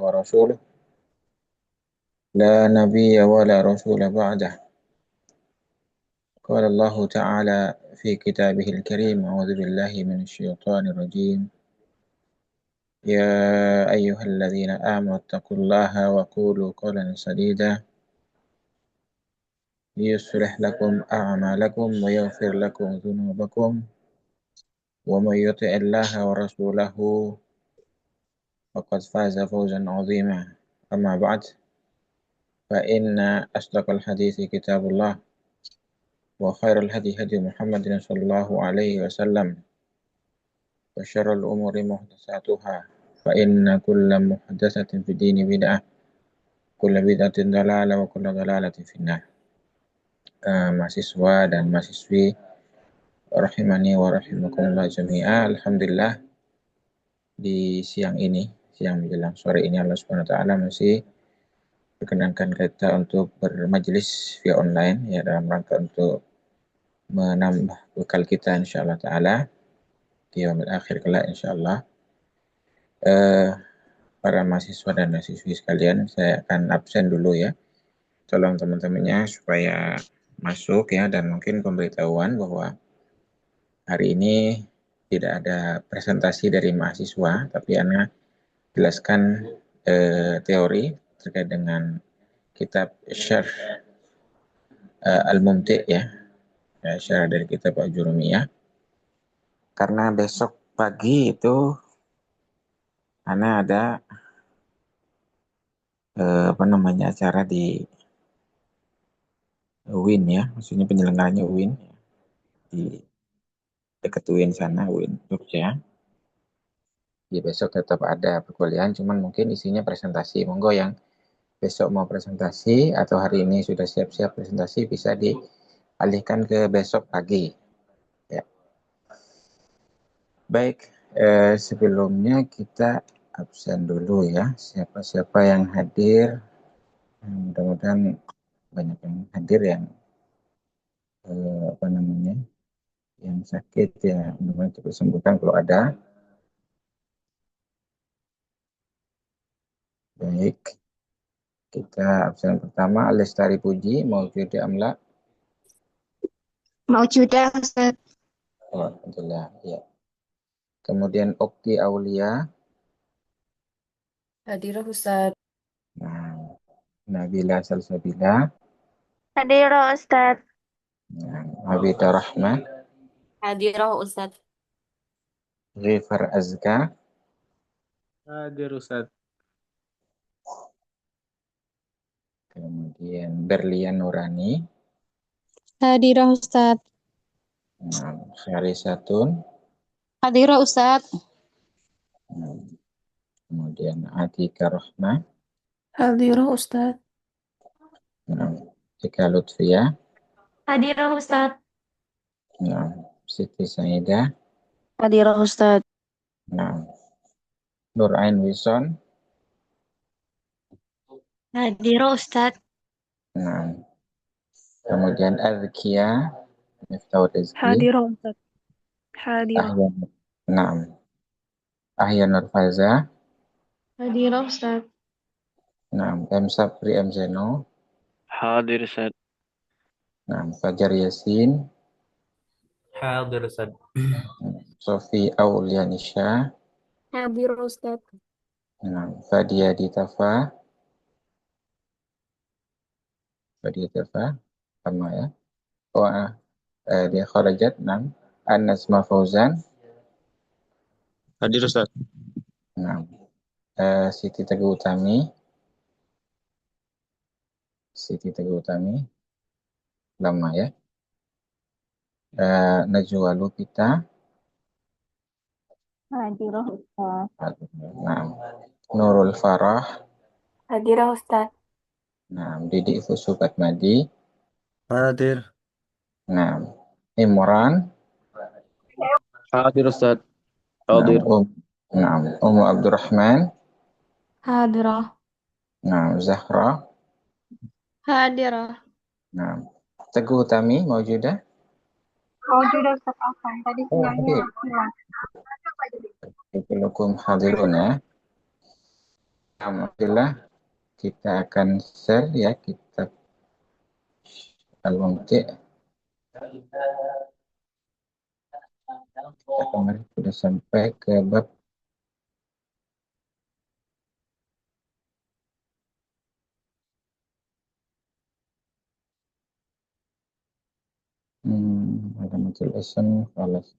ورسوله لا نبي ولا رسول بعده. قال الله تعالى في كتابه الكريم: أعوذ بالله من الشيطان الرجيم. يا أيها الذين آمنوا اتقوا الله وقولوا قولا سديدا يصلح لكم أعمالكم ويغفر لكم ذنوبكم ومن يطع الله ورسوله فقد فاز فوزا عظيما. أما بعد، فإن أصدق الحديث كتاب الله وخير الهدي هدي محمد صلى الله عليه وسلم وشر الأمور محدثاتها فإن كل محدثة في الدين بدعة كل بدعة ضلالة وكل ضلالة في النار. Mahasiswa dan mahasiswi rahimani wa rahimakumullah jami'a. Alhamdulillah di siang menjelang sore ini Allah Subhanahu wa taala masih perkenankan kita untuk bermajelis via online ya, dalam rangka untuk menambah bekal kita insyaallah taala di yaumil akhir kelak insyaallah. Para mahasiswa dan mahasiswi sekalian, saya akan absen dulu ya. Tolong teman-temannya supaya masuk ya, dan mungkin pemberitahuan bahwa hari ini tidak ada presentasi dari mahasiswa, tapi Ana jelaskan teori terkait dengan kitab Syarh Al-Mumti' ya, syarah dari kitab Al-Jurumiyah. Karena besok pagi itu Ana ada acara di UIN ya, maksudnya penyelenggaranya UIN di dekat UIN sana, UIN Jogja. Di besok tetap ada perkuliahan, cuman mungkin isinya presentasi. Monggo yang besok mau presentasi atau hari ini sudah siap-siap presentasi bisa dialihkan ke besok pagi. Ya. Baik, sebelumnya kita absen dulu ya. Siapa-siapa yang hadir, mudah-mudahan banyak yang hadir yang yang sakit ya, mudah-mudahan cepat sembuhkan kalau ada. Baik, kita absen pertama Lestari Puji, Maujuda Amla. Maujuda, Ustaz. Oh, alhamdulillah, ya. Kemudian Okti Aulia. Hadirah Ustaz. Nah, Nabila Salsabila. Hadirah Ustaz. Nah, Abida Rahma. Hadirah Ustaz. Ghifar Azka. Hadir Ustaz. Kemudian Berlian Nurani. Hadirah Ustaz. Nah, Kharisatun. Hadirah Ustaz. Nah, kemudian Atika Rahma. Hadirah Ustaz. Nah, Tika Lutfia. Hadirah Ustaz. Nah, Siti Saida. Hadirah Ustaz. Nah, Nur Ain Wison. Hadirah Ustaz. Nah, kemudian Azkia Miftahul Rizki. Hadirah Ustaz. Hadirah. Ahya Nurfaza. Hadirah Ustaz. Nah, M Sapri M Zeno. Hadir Ustaz. Nah, Fajar Yasin. Hadir Ustaz. Sofi Aulianisha. Hadirah Ustaz. Nah, Fadia Ditafa. Fadia Ditafa sama ya. Oh, dia kharajat. Nah, An-Nazma Fauzan. Hadir Ustaz. Nah, Siti Teguh Utami. Siti Teguh Utami. Lama ya. Najwa Lupita. Hadirah Ustaz. Nah, Nurul Farah. Hadirah Ustaz. Nah, Didi Fusubat Madi. Hadir. Nah, Imran. Hadir Ustaz. Hadir. Nah, Umu Abdurrahman. Hadirah. Nah, Zahra. Hadirah. Nah, Teguh Utami Maujudah. Maujudah Ustaz Afan. Tadi Hadir. Kullukum hadirun ya. Alhamdulillah kita akan share ya kitab Al-Mumti'. Kita kemarin sudah sampai ke bab Alamatul Ism Falas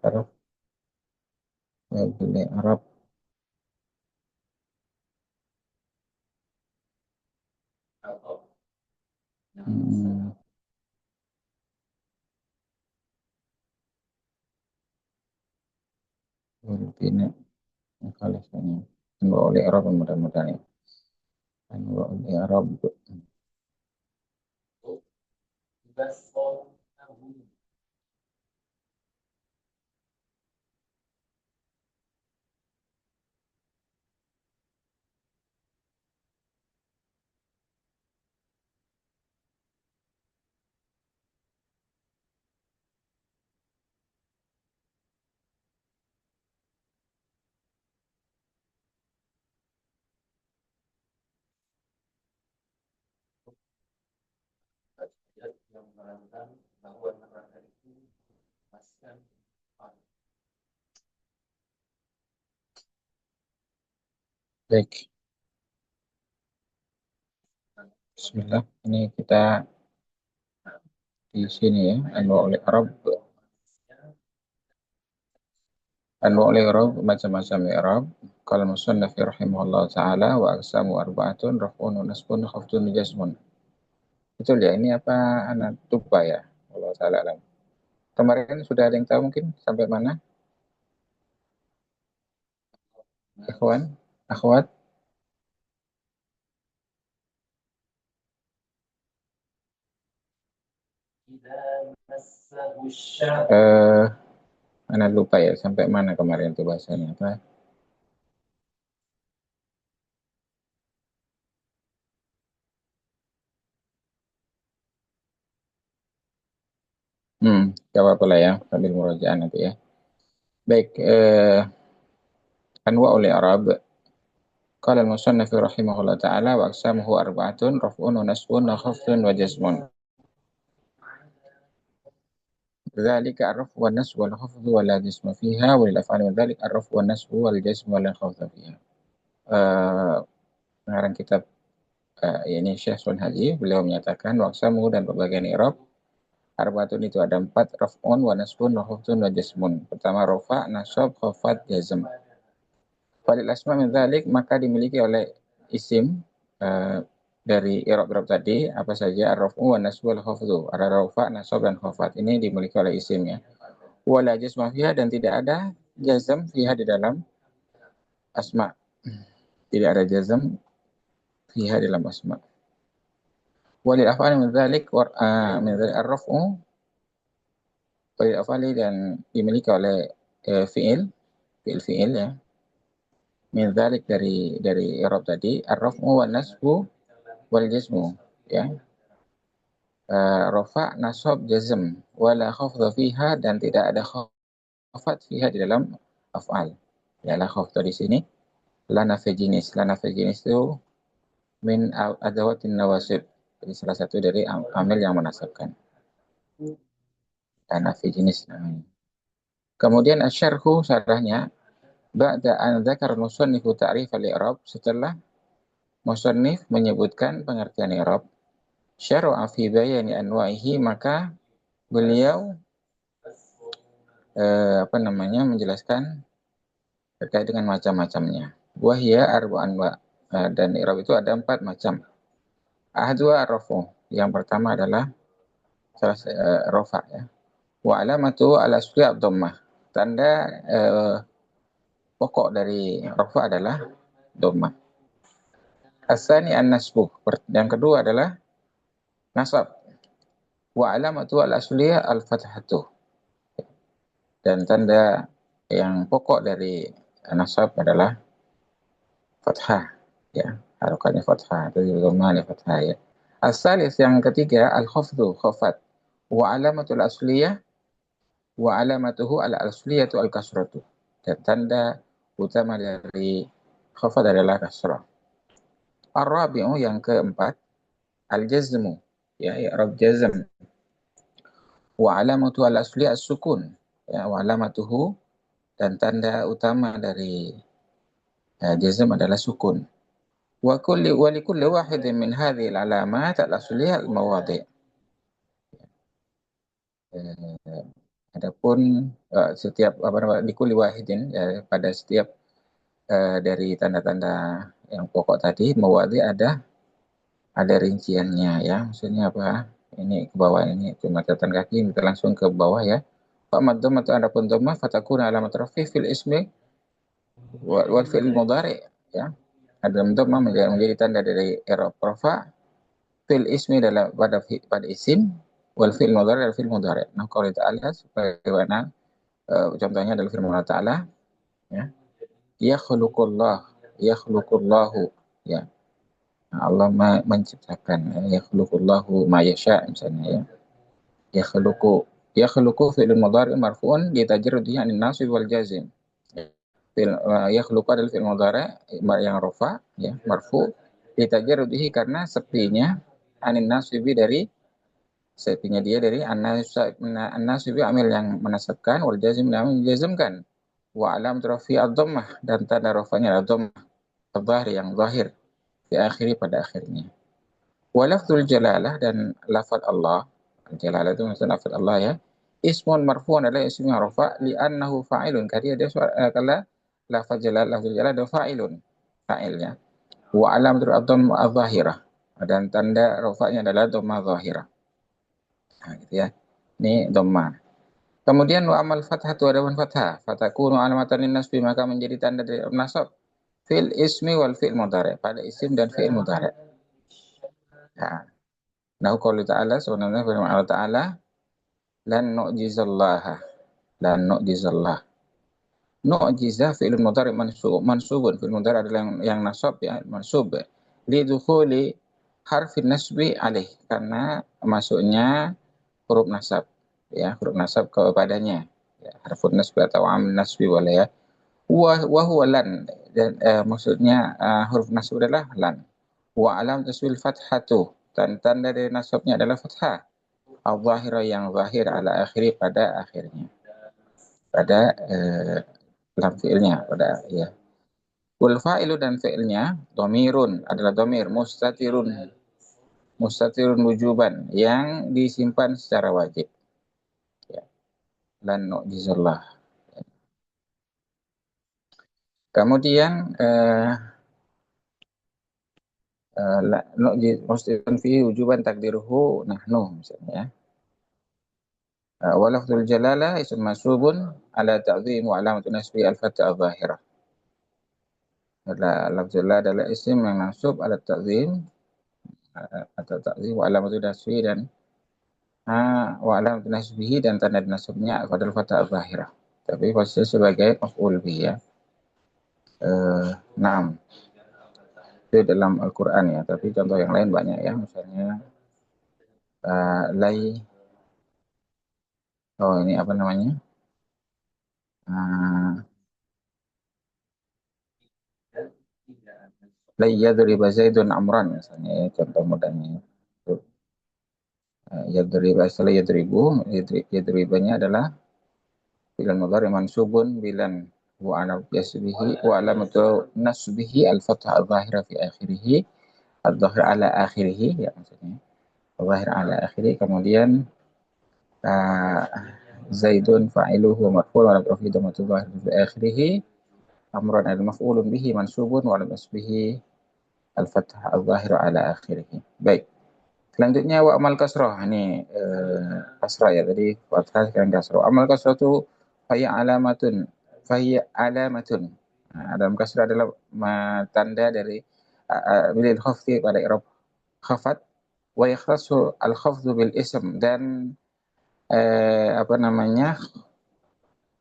Harf Wabil Arab. Bina Falas ini Anwa oleh Arab mudah-mudahan ya. Anwa oleh Arab. Baik, Bismillah. Ini kita di sini ya, Anwa oleh Arab. Anwa oleh Arab macam-macam i'rab. Qala musannaf rahimahullah taala wa aqsamu arba'atun raf'un wa nasbun khafdun jazmun. Betul ya, ini apa anak lupa ya? Allah taala alam. Kemarin sudah ada yang tahu mungkin sampai mana? Ikhwan, akhwat. Anak lupa ya sampai mana kemarin itu bahasanya apa? Gak apa-apa lah ya sambil murajaah nanti ya. Baik, anwa oleh Arab. Qala al-musannaf rahimahullah taala wa aqsamuhu arba'atun raf'un wa nasbun wa khafdun wa jazmun. ذلك الرفع والنصب والخفض ولا جسم فيها وللأفعال من ذلك الرفع والنصب والجسم ولا خفض فيها. Pengarang kitab ini Syekh Sun Haji, beliau menyatakan waqsamu dan pembagian i'rab arba'atun itu ada 4, raf'un wa nasbun wa khafdun wa jazmun. Pertama rafa, nasab, khafad, jazm. Falil asma min dzalik maka dimiliki oleh isim dari i'rab tadi apa saja ar-raf'u wa nasbu wal khafdu. Ada rafa, nasab dan khafad. Ini dimiliki oleh isim ya. Wala jazma fiha dan tidak ada jazm fiha di dalam asma. Tidak ada jazm fiha dalam asma. Walil af'ali min dzalik ar-raf'u walil af'ali dan dimiliki oleh fi'il ya. Min dzalik dari i'rab tadi ar-raf'u wan nasbu wal jazmu ya. Rafa, nasab, jazm wala khafdha fiha dan tidak ada khafat fiha di dalam af'al. Ya, la khafdha di sini la nafi jinis. La nafi jinis itu min adawatin nawasib. Jadi salah satu dari amil yang menasabkan. La nafi jinis namanya. Kemudian asyarhu syarahnya ba'da an dzakara musannifu ta'rif al-i'rab setelah musannif menyebutkan pengertian i'rab syara'a fi bayani anwa'ihi maka beliau menjelaskan terkait dengan macam-macamnya. Wahya arba'an wa dan i'rab itu ada 4 macam. Ahadua ar-rafu. Yang pertama adalah rafa ya. Wa alamatu al-asli ad-dhammah. Tanda pokok dari rafa adalah dhammah. Asani an-nasbu. Yang kedua adalah nasab. Wa alamatu al-asliyah al-fathatu. Dan tanda yang pokok dari nasab adalah fathah ya, harokatnya fathah atau dhammah fathah ya. As-salis yang ketiga al-khafdu, khafat. Wa alamatul asliyah wa alamatuhu al-asliyatu al-kasratu. dan tanda utama dari khafad adalah kasrah. Ar-rabi'u yang keempat, al-jazmu, ya, i'rab jazm. Wa alamatu al-asli as-sukun, ya, wa alamatuhu, dan tanda utama dari jazm adalah sukun. Wa likulli wahidin min hadhihi al-alamat al-asliyah al-mawadhi'. Adapun setiap likulli wahidin, pada setiap dari tanda-tanda yang pokok tadi, mawadhi' ada rinciannya, ya. Maksudnya apa? Ini ke bawah, ini cuma catatan kaki, kita langsung ke bawah, ya. Fa'amad dhammatu, adapun dhammah, fatakuna alamat rafi fil ismi wal fi'il mudhari', ya. Ada dhammah menjadi tanda dari i'rab rafa fil ismi pada isim, wal fi'il mudhari' dan fi'il mudhari'. Nah, kalau ta'ala sebagaimana contohnya adalah firman Allah Ta'ala, ya. Yakhluqullahu, ya. Allah menciptakan, yakhluqullahu ma yasha, misalnya, ya. Yakhluqu fi'il mudhari' marfu'un li tajarrudihi 'anil nasib wal jazim. Yakhluqu adalah fi'il mudhari' yang rafa, ya, marfu' li tajarrudihi, karena sepinya, 'anil nasibi, dari sepinya dia dari an-nasibi, amil yang menasabkan, wal jazim yang menjazmkan. Wa alam rafi ad-dhammah, dan tanda rafanya adalah dhammah adh-dhahir, yang zahir, di akhiri, pada akhirnya. Wa lafdzul jalalah, dan lafaz Allah, jalalah itu maksudnya lafaz Allah, ya. Ismun marfu'un adalah isim yang rafa li'annahu fa'ilun, karena dia kalau lafaz jalalah adalah fa'ilun, fa'ilnya. Wa alamatul dhammah adh-dhahirah, dan tanda rafanya adalah dhammah dhahirah. Nah, gitu, ya. Ini dhammah. Kemudian wa amal fathatu, adapun fathah, fatakunu alamatan linnasbi, maka menjadi tanda dari nasab fil ismi wal fi'il mudhari', pada isim dan fi'il mudhari'. Nah, qaul ta'ala, sebenarnya firman Allah Ta'ala, lan nu'jizallah. Nu'jizah fi'il mudhari' mansubun, fi'il mudhari' adalah yang nasab, ya, mansub, li dukhuli harfin nasbi alaih, karena masuknya huruf nasab, ya, huruf nasab kepadanya, ya, harfun nasbi atau amil nasbi, boleh, ya. Wa huwa lan, dan maksudnya huruf nasab adalah lan. Wa alam taswil fathatu, dan tanda dari nasabnya adalah fathah al-zahira, yang zahir, ala akhiri, pada akhirnya, pada lam fi'ilnya, pada, ya. Wal fa'ilu, dan fi'ilnya dhamirun, adalah dhamir mustatirun wujuban, yang disimpan secara wajib, ya. Lan nu'jizallah. Kemudian mustatirun fi wujuban takdiruhu nahnu, misalnya. Wa lafdzul jalalah ism mansubun ala ta'zim wa alamatu nasbi al-fathah adh-dhahirah. Lafdzul jalalah adalah isim yang mansub ala ta'zim, atau ta'zim, wa alamatu nasbi, dan wa alamatu nasbihi, dan tanda nasabnya adalah fathah adh-dhahirah, tapi posisi sebagai maf'ul bihi, ya. Naam, itu dalam Al-Quran, ya, tapi contoh yang lain banyak, ya, misalnya ini apa namanya, la yadriba zaidun amran, misalnya, ya, contoh mudahnya. Yadriba, istilah yadribanya adalah fi'il mudhari' mansubun bilan wa alamatu nasbihi al-fathah adh-dhahira fi akhirih, adh-dhahir ala akhirih, ya, maksudnya adh-dhahir ala akhirih. Kemudian zaidun fa'iluhu marfu' wa alamatu dhammatu dhahir fi akhirih, amran al-maf'ulun bihi mansubun wa alamatu nasbihi al-fathah adh-dhahir ala akhirih. Baik. Selanjutnya wa amal kasrah, ini kasrah, ya, tadi fathah, sekarang kasrah. Amal kasrah itu fahiya alamatun. Dalam kasrah adalah tanda dari bil khafdi, pada i'rab khafat, wa yakhtassu al khafdu bil ism, dan apa namanya,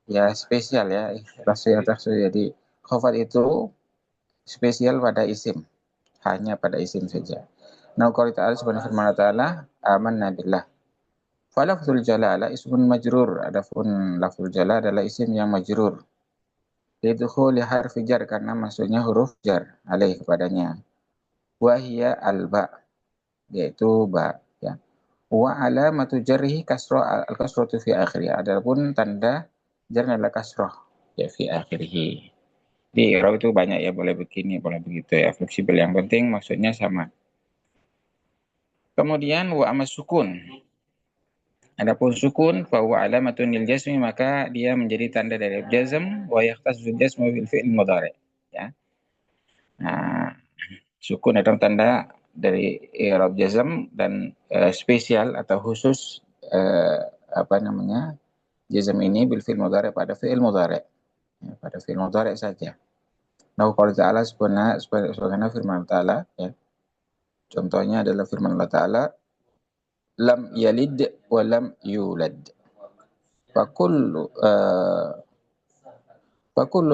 ya, spesial, ya, jadi khafat itu spesial pada isim, hanya pada isim saja. Nah, kalau ta'ala, sebenarnya firman Allah Ta'ala, amanna billah. Falafzul jalalah ismun majrur, adapun lafzul jalalah adalah isim yang majrur, Lidukhuli harfi jar, karena maksudnya huruf jar alaih kepadanya. Wahia al-ba, yaitu ba, ya. Wa alamatu jarrihi kasroh al-kasrotu fi akhirih. Adapun tanda jar adalah kasroh, ya, fi akhirih. Di i'rab itu banyak ya, boleh begini, boleh begitu ya, fleksibel. Yang penting maksudnya sama. Kemudian wa amas sukun. Adapun sukun fa huwa alamatun lil jazmi, maka dia menjadi tanda dari jazm, wa yahtassu jazmu bil fi'l mudhari. Ya. Nah, sukun adalah tanda dari i'rab jazm dan spesial atau khusus apa namanya? Jazm ini bil fi'l mudhari, pada fi'il mudhari. Ya, pada fi'il mudhari saja. Nah, kalau Ta'ala sebagaimana firman Ta'ala, ya. Contohnya adalah firman Allah Ta'ala, lam yalid wa lam yulad. Fakullu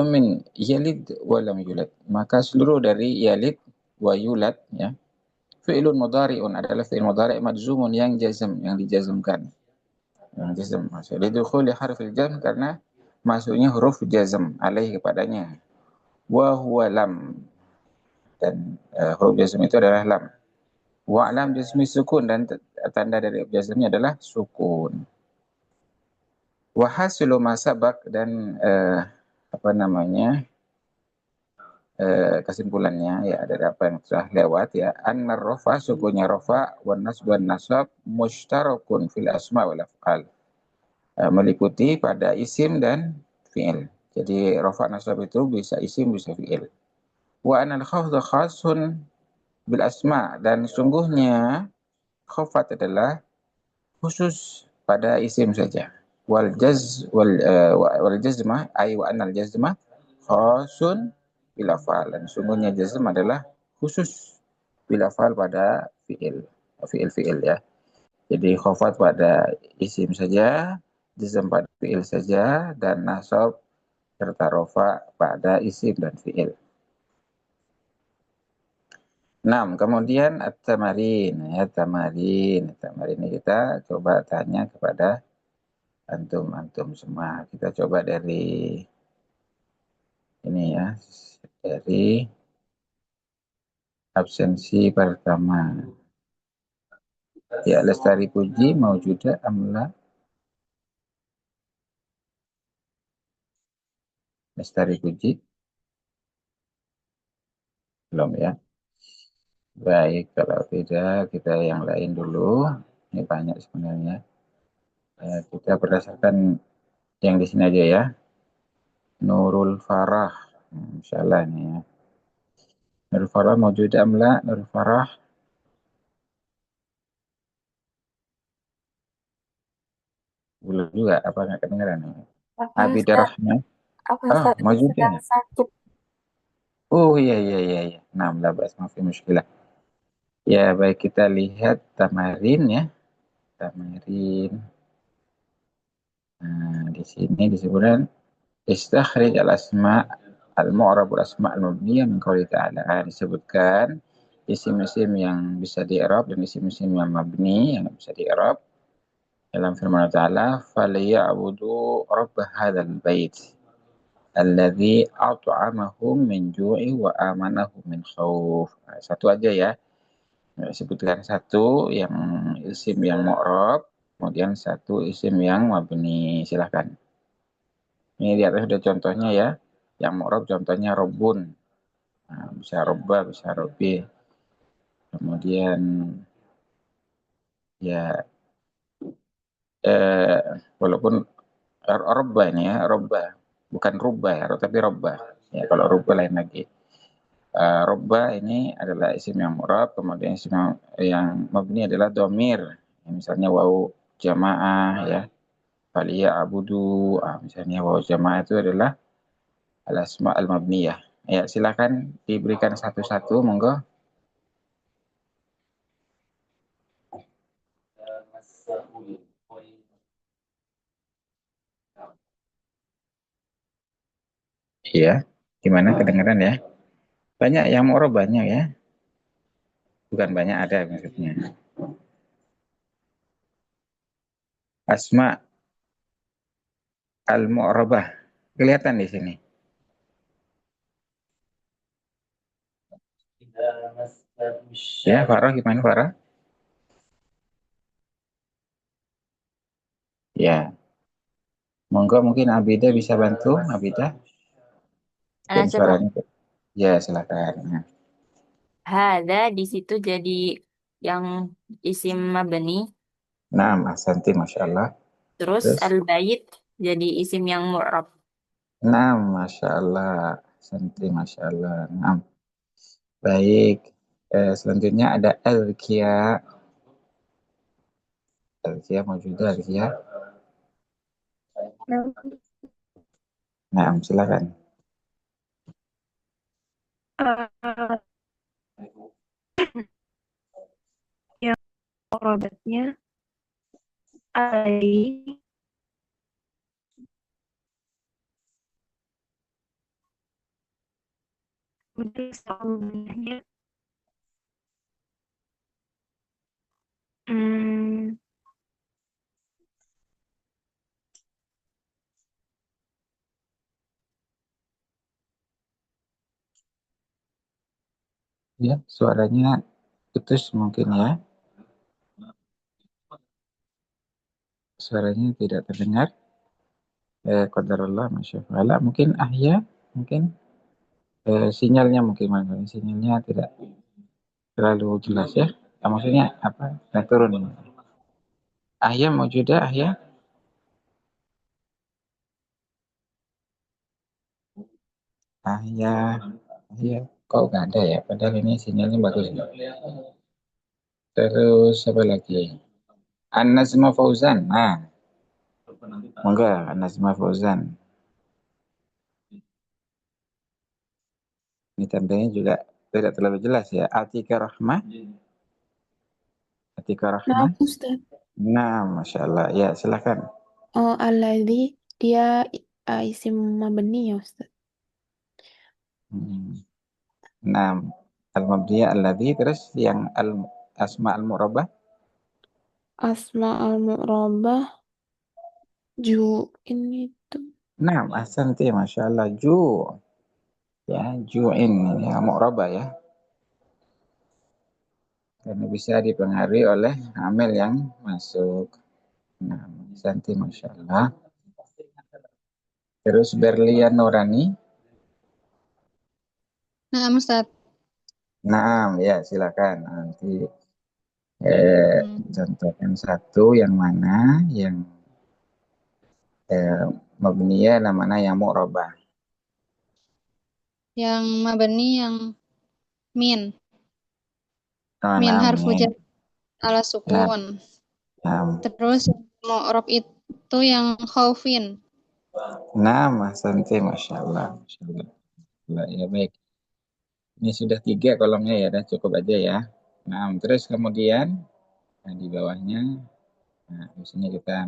min yalid wa lam yulad. Maka seluruh dari yalid wa yulad, ya, fi'lun mudhari'un, adalah fi'il mudhari' majzumun, yang jazm, yang dijazmkan. Yang jazm. Maksudnya lidukhuli harfil jazm, karena masuknya huruf jazm alaih kepadanya. Wa huwa lam, dan huruf jazm itu adalah lam. Wa lam jazmi sukun, dan tanda dari jazmnya adalah sukun. Wa hasilu ma sabaq, dan apa namanya, kesimpulannya ya dari apa yang sudah lewat, ya, annar rafa, sukunya rafa, wan nasb wan nasab mushtarakun fil asma wal af'al, meliputi pada isim dan fi'il. Jadi rafa nasab itu bisa isim bisa fi'il. Wa anal khafdha khasun bil asma, dan sungguhnya khafat adalah khusus pada isim saja. Wal jazmah ay wa anal jazmah khasun bil afal, dan sungguhnya jazm adalah khusus bil afal, pada fiil ya. Jadi khafat pada isim saja, jazm pada fiil saja, dan nasab serta rofa pada isim dan fiil. Nah, kemudian at-tamarin, ya, tamarin ini kita coba tanya kepada antum semua. Kita coba dari ini ya, dari absensi pertama. Ya, Lestari Puji mau juga amla. Lestari Puji belum ya. Baik, kalau tidak kita yang lain dulu. Ini banyak sebenarnya. Kita berdasarkan yang di sini aja ya. Nurul Farah, insyaallah nih ya. Nurul Farah mau juga amla. Nurul Farah belum juga, apa nggak kedengeran? Abidarrahman. Oh, mau juga ya? sakit. Oh, iya. 16, maaf, muskilah. Ya, baik, kita lihat tamarin ya. Tamarin. Nah, di sini disebutkan istakhrij al-asma al-mu'rab al-asma al-mabniyah min qouli ta'ala. Disebutkan isim-isim yang bisa di-i'rab dan isim-isim yang mabni yang bisa di-i'rab dalam firman Allah Ta'ala, falyabudu rabb hadzal bait alladzi at'amahum min ju'i wa amanahum min khauf. Nah, satu aja ya. Sebutkan satu yang isim yang mu'rab, kemudian satu isim yang mabni. Silahkan. Ini di atas sudah contohnya ya. Yang mu'rab contohnya robun. Nah, bisa robba, bisa robi. Kemudian ya, walaupun robba ini ya, robba. Bukan rubba ya, tapi robba. Ya, kalau rubba lain lagi. Robba ini adalah isim yang mu'rab, kemudian isim yang mabni adalah domir. Misalnya wau jamaah ya. Faliya abudu, misalnya waw jamaah itu adalah al-asma al-mabniyah. Ya, silakan diberikan satu-satu, monggo. Iya, gimana kedengaran ya? Banyak yang mu'rab, banyak ya. Bukan banyak, ada maksudnya. Asma al-mu'rabah kelihatan di sini. Ya, Farah gimana Farah? Ya, monggo mungkin Abida bisa bantu, Abida. Dan Ana coba. suaranya, ya silakan. Nah, Hada di situ jadi yang isim mabni. nah Ahsanti, Masya Allah. Terus Terus, al-bait jadi isim yang mu'rab. nah Masya Allah. Ahsanti, Masya Allah. Nah, baik. Selanjutnya ada Elkia. Elkia mau juga Elkia. Nah, silakan. Yang robatnya Ali, kemudian selanjutnya hmm, Ya, suaranya putus mungkin ya. Suaranya tidak terdengar. Qadarullah, Masya Allah. Mungkin Ahya, mungkin sinyalnya mungkin mana? Sinyalnya tidak terlalu jelas ya. Maksudnya apa? Nah, turun ini. Ahya mau juga Ahya? Ahya, Ahya. Kok nggak ada ya? Padahal ini sinyalnya bagus. Terus apa lagi? An-Nazma Fauzan. Nah, monggo An-Nazma Fauzan. Ini tandanya juga tidak terlalu jelas ya. Atika Rahmah. Atika Nah, Rahmah. Ustaz. Nah, Masya Allah. Ya, silakan. Oh, alladzi dia isim mabni ya, Ustaz. Hmm. Nah, al-mabdiyah alladhi, terus yang asma al-mu'rabah. Asma al-mu'rabah ju ini tuh. Nah, ahsanti, Masya Allah. Ya, ju'in. Ya, mu'rabah ya. Karena bisa dipengaruhi oleh amil yang masuk. Nah, ahsanti, Masya Allah. Terus Berlian Nurani. Nah, Ustaz. Nah, ya silakan. Nanti Hmm. contohkan satu yang mana yang eh, mabniyah, yang mana yang mu'rabah. Yang mabani yang min. Nah, Min nah, harfu jar ala nah, sukun. nah. Terus mu'rab itu yang khaufin. Nah, Mas Santi, Masya Allah. Masya Allah. Ya, baik. Ini sudah tiga kolomnya ya, dan cukup aja ya. Nah, terus kemudian nah, di bawahnya, nah, di sini kita,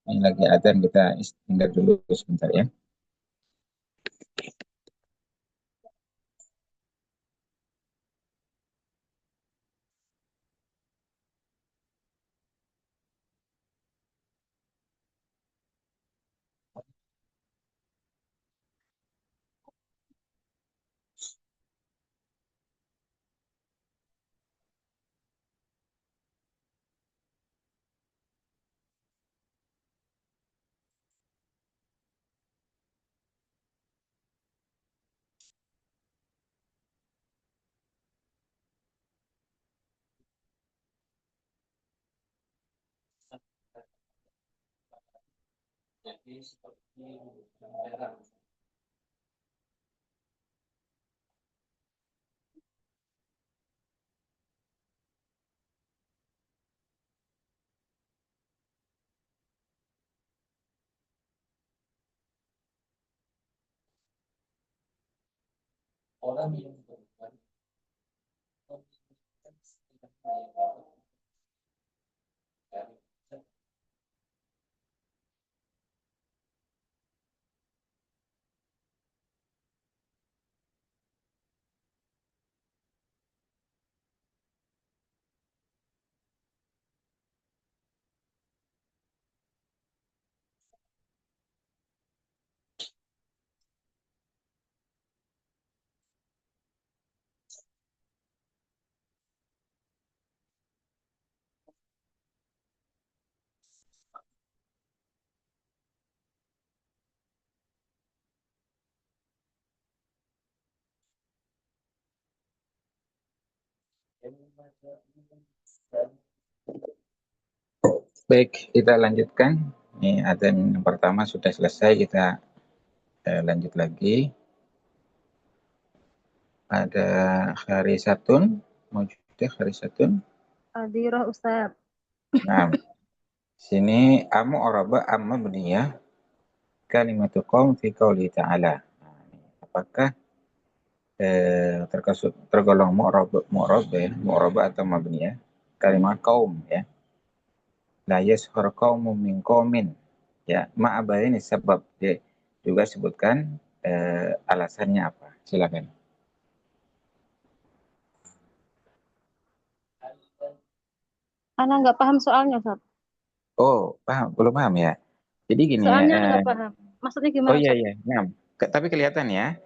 ini lagi adzan, kita istirahat dulu sebentar ya. Baik, kita lanjutkan. Ini adzan yang pertama sudah selesai, kita lanjut lagi. Ada Harisatun, maujudah Harisatun. Hadirah Ustaz. Nah, sini amu oraba amma buniyah kalimatu qaum fi qauli ta'ala. Apakah tergolong mu'rab ya, mu'raba atau mabniyah kalimat qaum ya. La yashhar qaumun min qaumin. Ya, ma'abaini sebab. Dia juga sebutkan alasannya apa. Silakan. Ana nggak paham soalnya, Ustaz. Oh, paham, belum paham ya. Jadi gini ya. Soalnya nggak paham. Maksudnya Oh gimana, iya Ustaz? iya, nah, tapi kelihatan ya.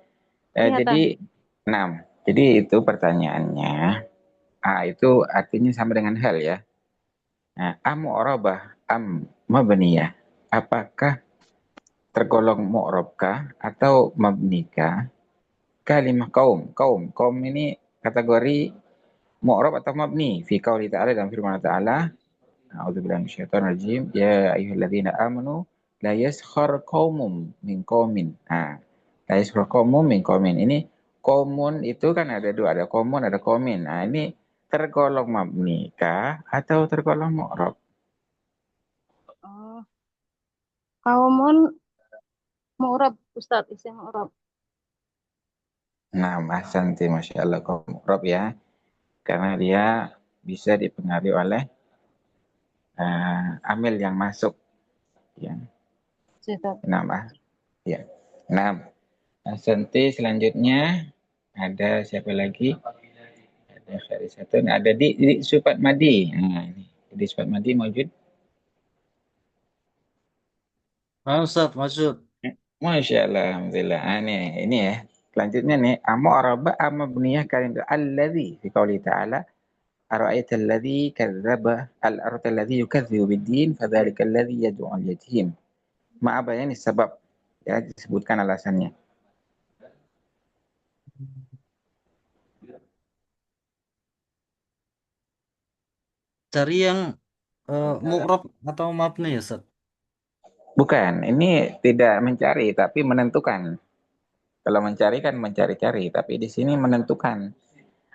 Kelihatan. Jadi itu pertanyaannya. Itu artinya sama dengan hal ya. Nah, mu'rabah am mabniyah. Apakah tergolong mu'rabkah atau mabnikah? Kalimah kaum ini kategori mu'rab atau mabni fi qauli ta'ala, dalam firman ta'ala, a'udzubillahi minasyaitonir rajim, ya ayyuhalladzina amanu la yaskhar qaumun min qaumin. La yaskhar qaumun min qaumin. Ini qaumun itu kan ada dua, ada qaumun, ada qaumin. Nah, ini tergolong mabni kah atau tergolong mu'rab? Oh, kaumun mu'rab, Ustaz, isim mu'rab. Nah, ahsanti, masya Allah, kaum mu'rab ya. Karena dia bisa dipengaruhi oleh amil yang masuk. Ya. Ustaz. Nah, ya. Nah, ahsanti, selanjutnya ada siapa lagi? Ada Kharisatun, ada di sifat madi. Nah, ini di sifat madi mawjud. Ustaz, maksud. Masya Allah, alhamdulillah. Ini ya. Selanjutnya nih, mu'raba amma buniyah kalim alladhi fi qouli ta'ala ara'aita alladhi kadzdzaba al-arata alladhi yukadzibu bid-din fadzalika alladhi yad'u al-yatim. Ma'aba ini sebab ya, disebutkan alasannya. Cari yang mu'rab atau mabni ya, Ustaz? Bukan, ini tidak mencari tapi menentukan. Kalau mencari kan mencari-cari, tapi di sini menentukan.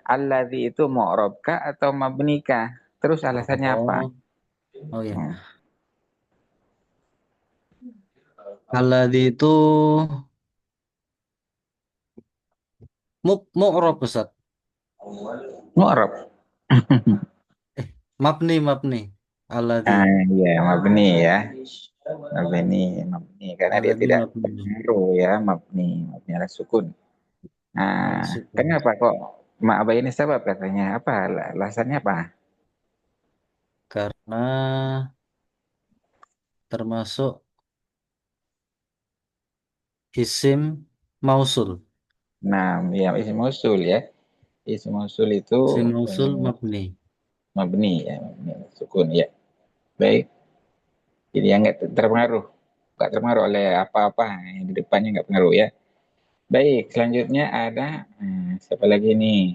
Alladzi itu mu'rabkah atau mabnikah? Terus alasannya apa? Oh ya. Alladzi itu mu'rab, Ustaz. Mu'rab. Mabni. Alladzi. Iya, mabni ya. Mabni karena dia Alladzi tidak mabni. terpengaruh ya, mabni adalah sukun. Sukun. Kenapa kok ma'aba ini sebab katanya? Apa alasannya apa? Karena termasuk isim mausul. Nah, ya isim mausul ya. Isim mausul itu Isim mausul mabni. mabni ya, mabni, sukun ya. Baik. Jadi yang nggak terpengaruh oleh apa-apa yang di depannya, nggak pengaruh ya. Baik, selanjutnya ada siapa lagi nih?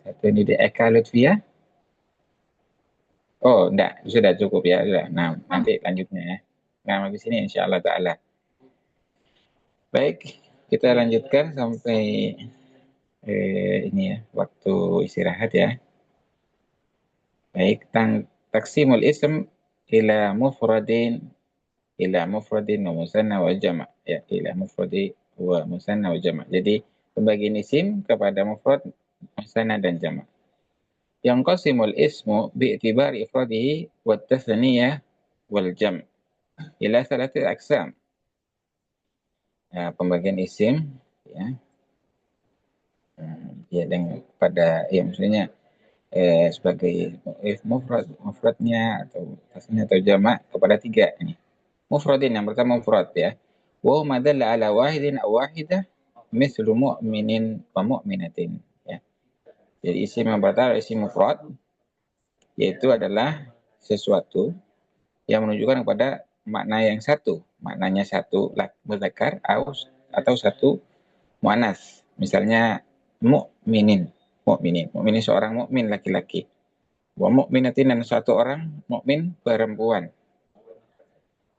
Satu ini di Eka Lutfia. Oh, enggak, sudah cukup ya, sudah. Nah, nanti lanjutnya ya. Nah, habis ini insya Allah Ta'ala. Baik, kita lanjutkan sampai ini ya, waktu istirahat ya. Baik, taksimul ism ila mufradin wa musanna wa jama'. Ya, ila mufradi wa musanna wa jama'. Jadi, pembagian isim kepada mufrad, musanna dan jama'. Yang qasimul ismu bi'tibari ifradihi wa tathniyah wal jam' ila thalathati aqsam. Pembagian isim ya, ya dengan pada ya maksudnya sebagai mufradnya atau tasnya atau jamak kepada tiga ini. Mufradin, yang pertama mufrad ya. Wa madalla ala wahidin aw wahidah mithlu mu'minin wa mu'minatin ya. Jadi isim yang pertama isim mufrad, yaitu adalah sesuatu yang menunjukkan kepada makna yang satu. Maknanya satu muzakkar atau satu muannas. Misalnya mu'minin. Mu'minin seorang mukmin laki-laki. Wa mu'minatin, dan satu orang mukmin perempuan.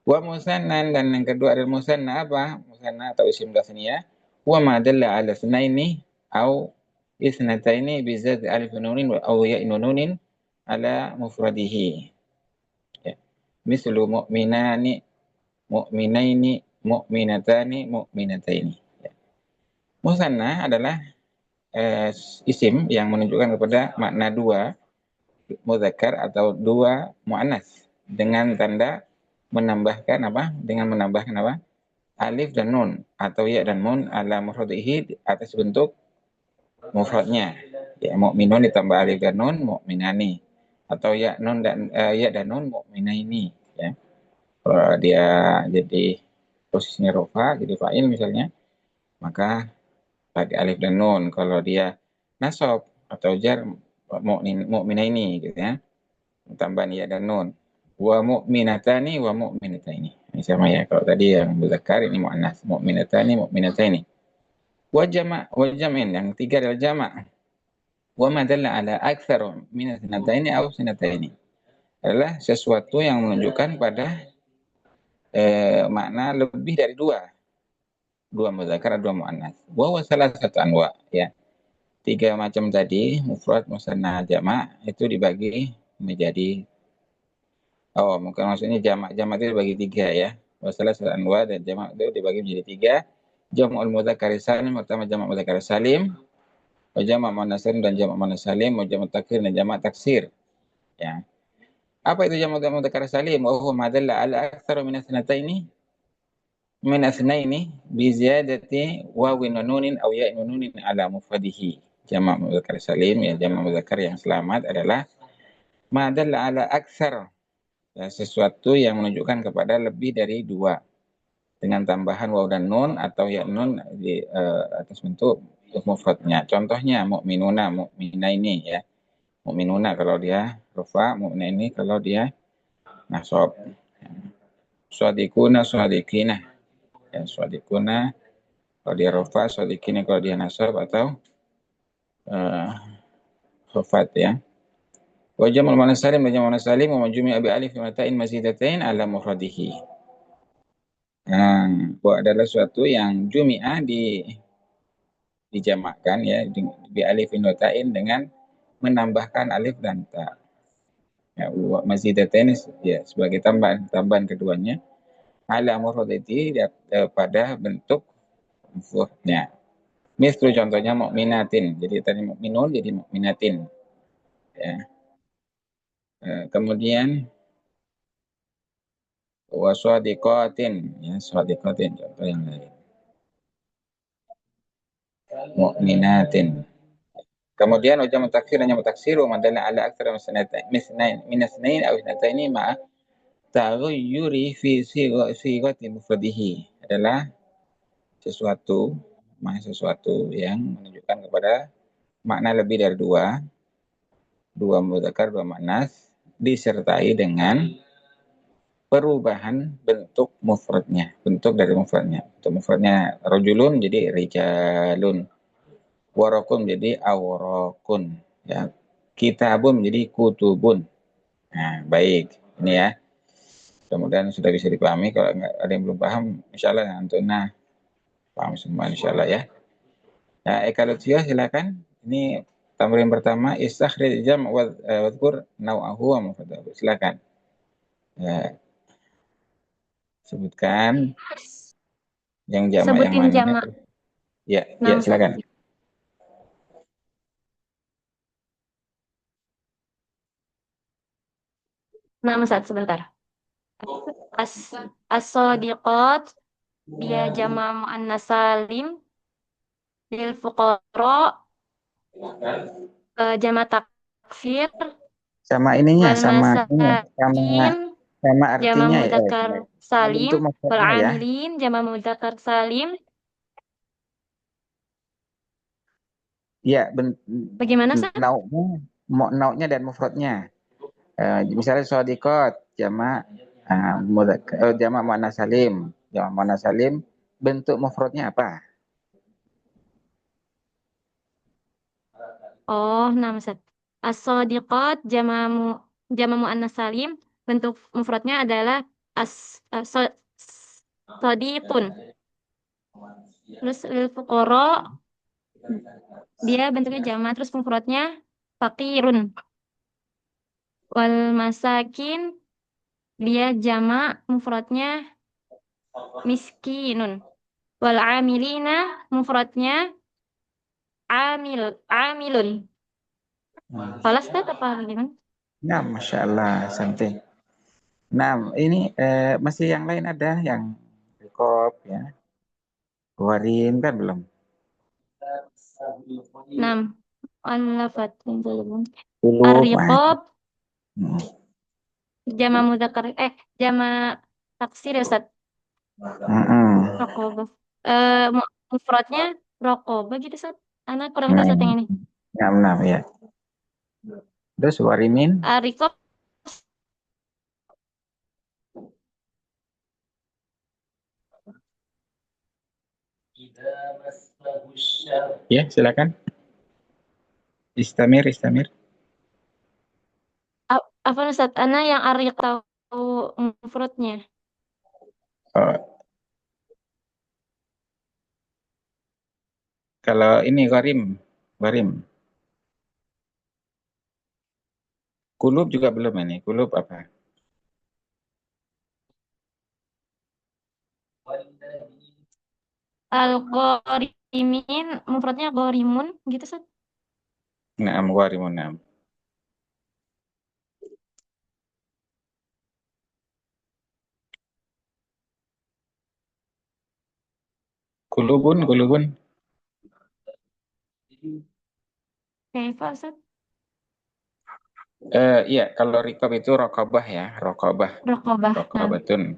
Wa musannan, dan yang kedua adalah musanna. Apa? Musanna atau isim tasniyah. Wa ma dalla ala sunaini au isnataini bizad alif nunin au ya nunin ala mufradihi. Ya. Mislu mu'minani, mu'minaini, mu'minatani, mu'minataini. Ya. Musanna adalah isim yang menunjukkan kepada makna dua mudzakkar atau dua muannas dengan tanda menambahkan apa? Dengan menambahkan apa? Alif dan nun atau ya dan nun ala mufradihi atas bentuk mufradnya. Ya, mukminun ditambah alif dan nun, mukminani, atau ya dan nun, mukminaini. Ya. Kalau dia jadi posisinya rofa, jadi fa'il misalnya, maka pakai alif dan nun. Kalau dia nasab atau jar, mukminaini gitu ya, tambahan ya dan nun. Wa mu'minatani wa mu'minataini. Ini sama ya. Kalau tadi yang muzakkar, ini muannas. Mu'minatani, mu'minataini. Wa jam'in, yang tiga adalah jamak. Wa ma dalla ala aktsar min sanataini aw sanataini. Adalah sesuatu yang menunjukkan pada makna lebih dari dua muzakkar, dua muannas. Wa salah satu anwa, ya. Tiga macam tadi, mufrad, musanna, jamak, itu dibagi menjadi mungkin maksudnya jamak itu dibagi tiga ya. Wa salah satu anwa, dan jamak itu dibagi menjadi tiga. Jam'ul mudzakkar salim, pertama jamak mudzakkar salim, wa jamak muannas salim dan jamak muannas salim, wa jamak taksir dan jamak taksir. Ya. Apa itu jamak mudzakkar salim? Wa huwa ma dalla ala aktsara min asnataini bi ziyadati wawin wa nunin aw ya'in wa nunin ala mufradihi. Jamak mudzakkar salim, ya, jamak mudzakkar yang selamat adalah ma dalla ala aktsar, ya, sesuatu yang menunjukkan kepada lebih dari dua dengan tambahan waw dan nun atau ya nun di atas bentuk mufradnya. Contohnya mukminuna, mukminaini, ya. Mukminuna kalau dia rufa, mukminaini kalau dia nasab. Shadiquna, shadiqina. Ya, shadiquna kalau dia rufa, shadiqina kalau dia nasab atau khafat, ya. Wa jam'ul muannas salim wa jam'ul muannas salim wa majmu'a bi alif wa ta'in mazidatain ala mufradihi. Adalah suatu yang jumi'ah dijamakkan, ya, bi alifin wa ta'in dengan menambahkan alif dan ta. Ya, mazidatain, ya, sebagai tambahan keduanya ala mufradati, pada bentuk mufradnya. Misal contohnya mukminatin. Jadi tadi mukminun jadi mukminatin. Ya. Kemudian wa shadiqatin, ya, shadiqatin contoh yang lain. Mukminatin. Kemudian jamak taksir dan jamak taksir wa madalla ala aktsara min asnain aw isnataini ma taghayyuri fi sighati mufradihi, adalah sesuatu yang menunjukkan kepada makna lebih dari dua mudzakkar, dua muannas, disertai dengan perubahan bentuk mufradnya, bentuk dari mufradnya. Bentuk mufradnya rajulun jadi rijalun, warakun jadi awrakun, ya. Kitabun menjadi kutubun. Nah, baik. Ini ya. Kemudian sudah bisa dipahami. Kalau ada yang belum paham, insyaallah antuna paham semua insyaallah, ya. Nah, Eka Lutfiyah silakan. Ini tamrin pertama, istakhrij jam' wa dzkur naw'ahu wa mufradahu. Silakan. Ya. Sebutkan yang jamak yang Sebutin mana. jamak. Ya, Nah, silakan. Nama saat sebentar. As-sadiqat, dia jamak muannas salim, lil fuqara, jamak taksir, Sama ininya, wal sama masakin, jamak artinya, ya. mudzakkar salim, Bentuk wal maksudnya, ya. amilin, jamak mudzakkar salim. Ya, Bagaimana, Sa? nauknya dan mufradnya. Misalnya shadiqat jamak mudzakkar, jamak muannas salim. Jamak muannas salim bentuk mufradnya apa? Oh, nah Ustaz. As-sodiqat jama muannas salim, bentuk mufradnya adalah sodiqun. Terus lil fuqara dia bentuknya jama, terus mufradnya fakirun. Wal masakin dia jama, mufradnya miskinun. Wal amilina mufradnya amilun. Falas apa bagaimana? Nah, Masya Allah, santai. Nah, ini masih yang lain ada yang rekop ya. Keluarin kan belum? 6. Al-lafat. Dulu, Ar-riqab Hmm. jama mudzakkar jama taksir ya Ustaz. Raqabah. Mufradnya raqabah gitu Ustaz. Anak kurang tahu Ustaz yang ini. Nah, ya. Terus warimin, Ar-riqab ya silakan. Istamir. apa Ustaz? Ana yang ar-riqab tahu mufradnya. Oh, kalau ini Gharim. Kulub juga belum ini. Kulub apa? Al-gharimin mufradnya gharimun gitu Ustaz. Naam, Gharimun, naam. Kulubun. Kaifa Ustaz? Iya, kalau rikob itu rokobah ya, rokobah. Raqabah. Nah, Rokobatun.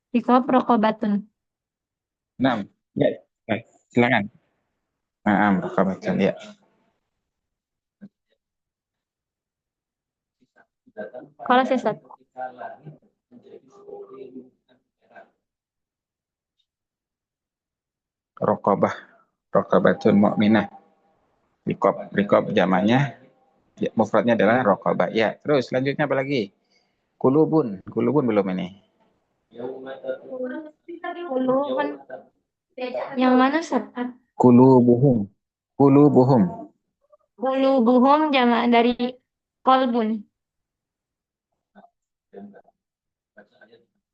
riqab raqabatun. Naam, ya, silakan. Naam, rokobatun, ya. Kalau sih Ustaz. Rokobatun mu'minah. Rikob jamannya, ya, mufradnya adalah rokobah. Ya, terus selanjutnya apa lagi? Kulubun belum ini. Qulubun. Yang mana Ustaz? Kulubuhum. Qulubuhum jama dari kolbun.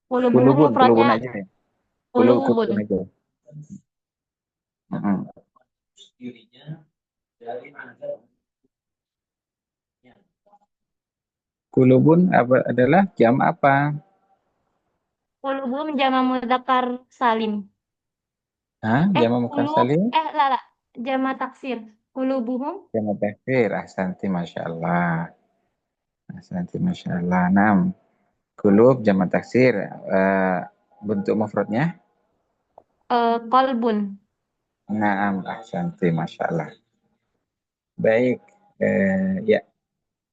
Qulubuhum Kulubun mufradnya aja ya. qulubun. Kulubun aja. Mm-mm. Kulubun adalah jam apa? Qulubuhum jama mudzakkar salim. Hah? Jam mukasalim? Lala. Jama taksir. Qulubuhum Jam takhir. Masya Allah. Masya Allah. 6. Kulub jam taksir. Bentuk mufradnya? kolbun. Naam, ahsanti, Masya Allah. Baik, ya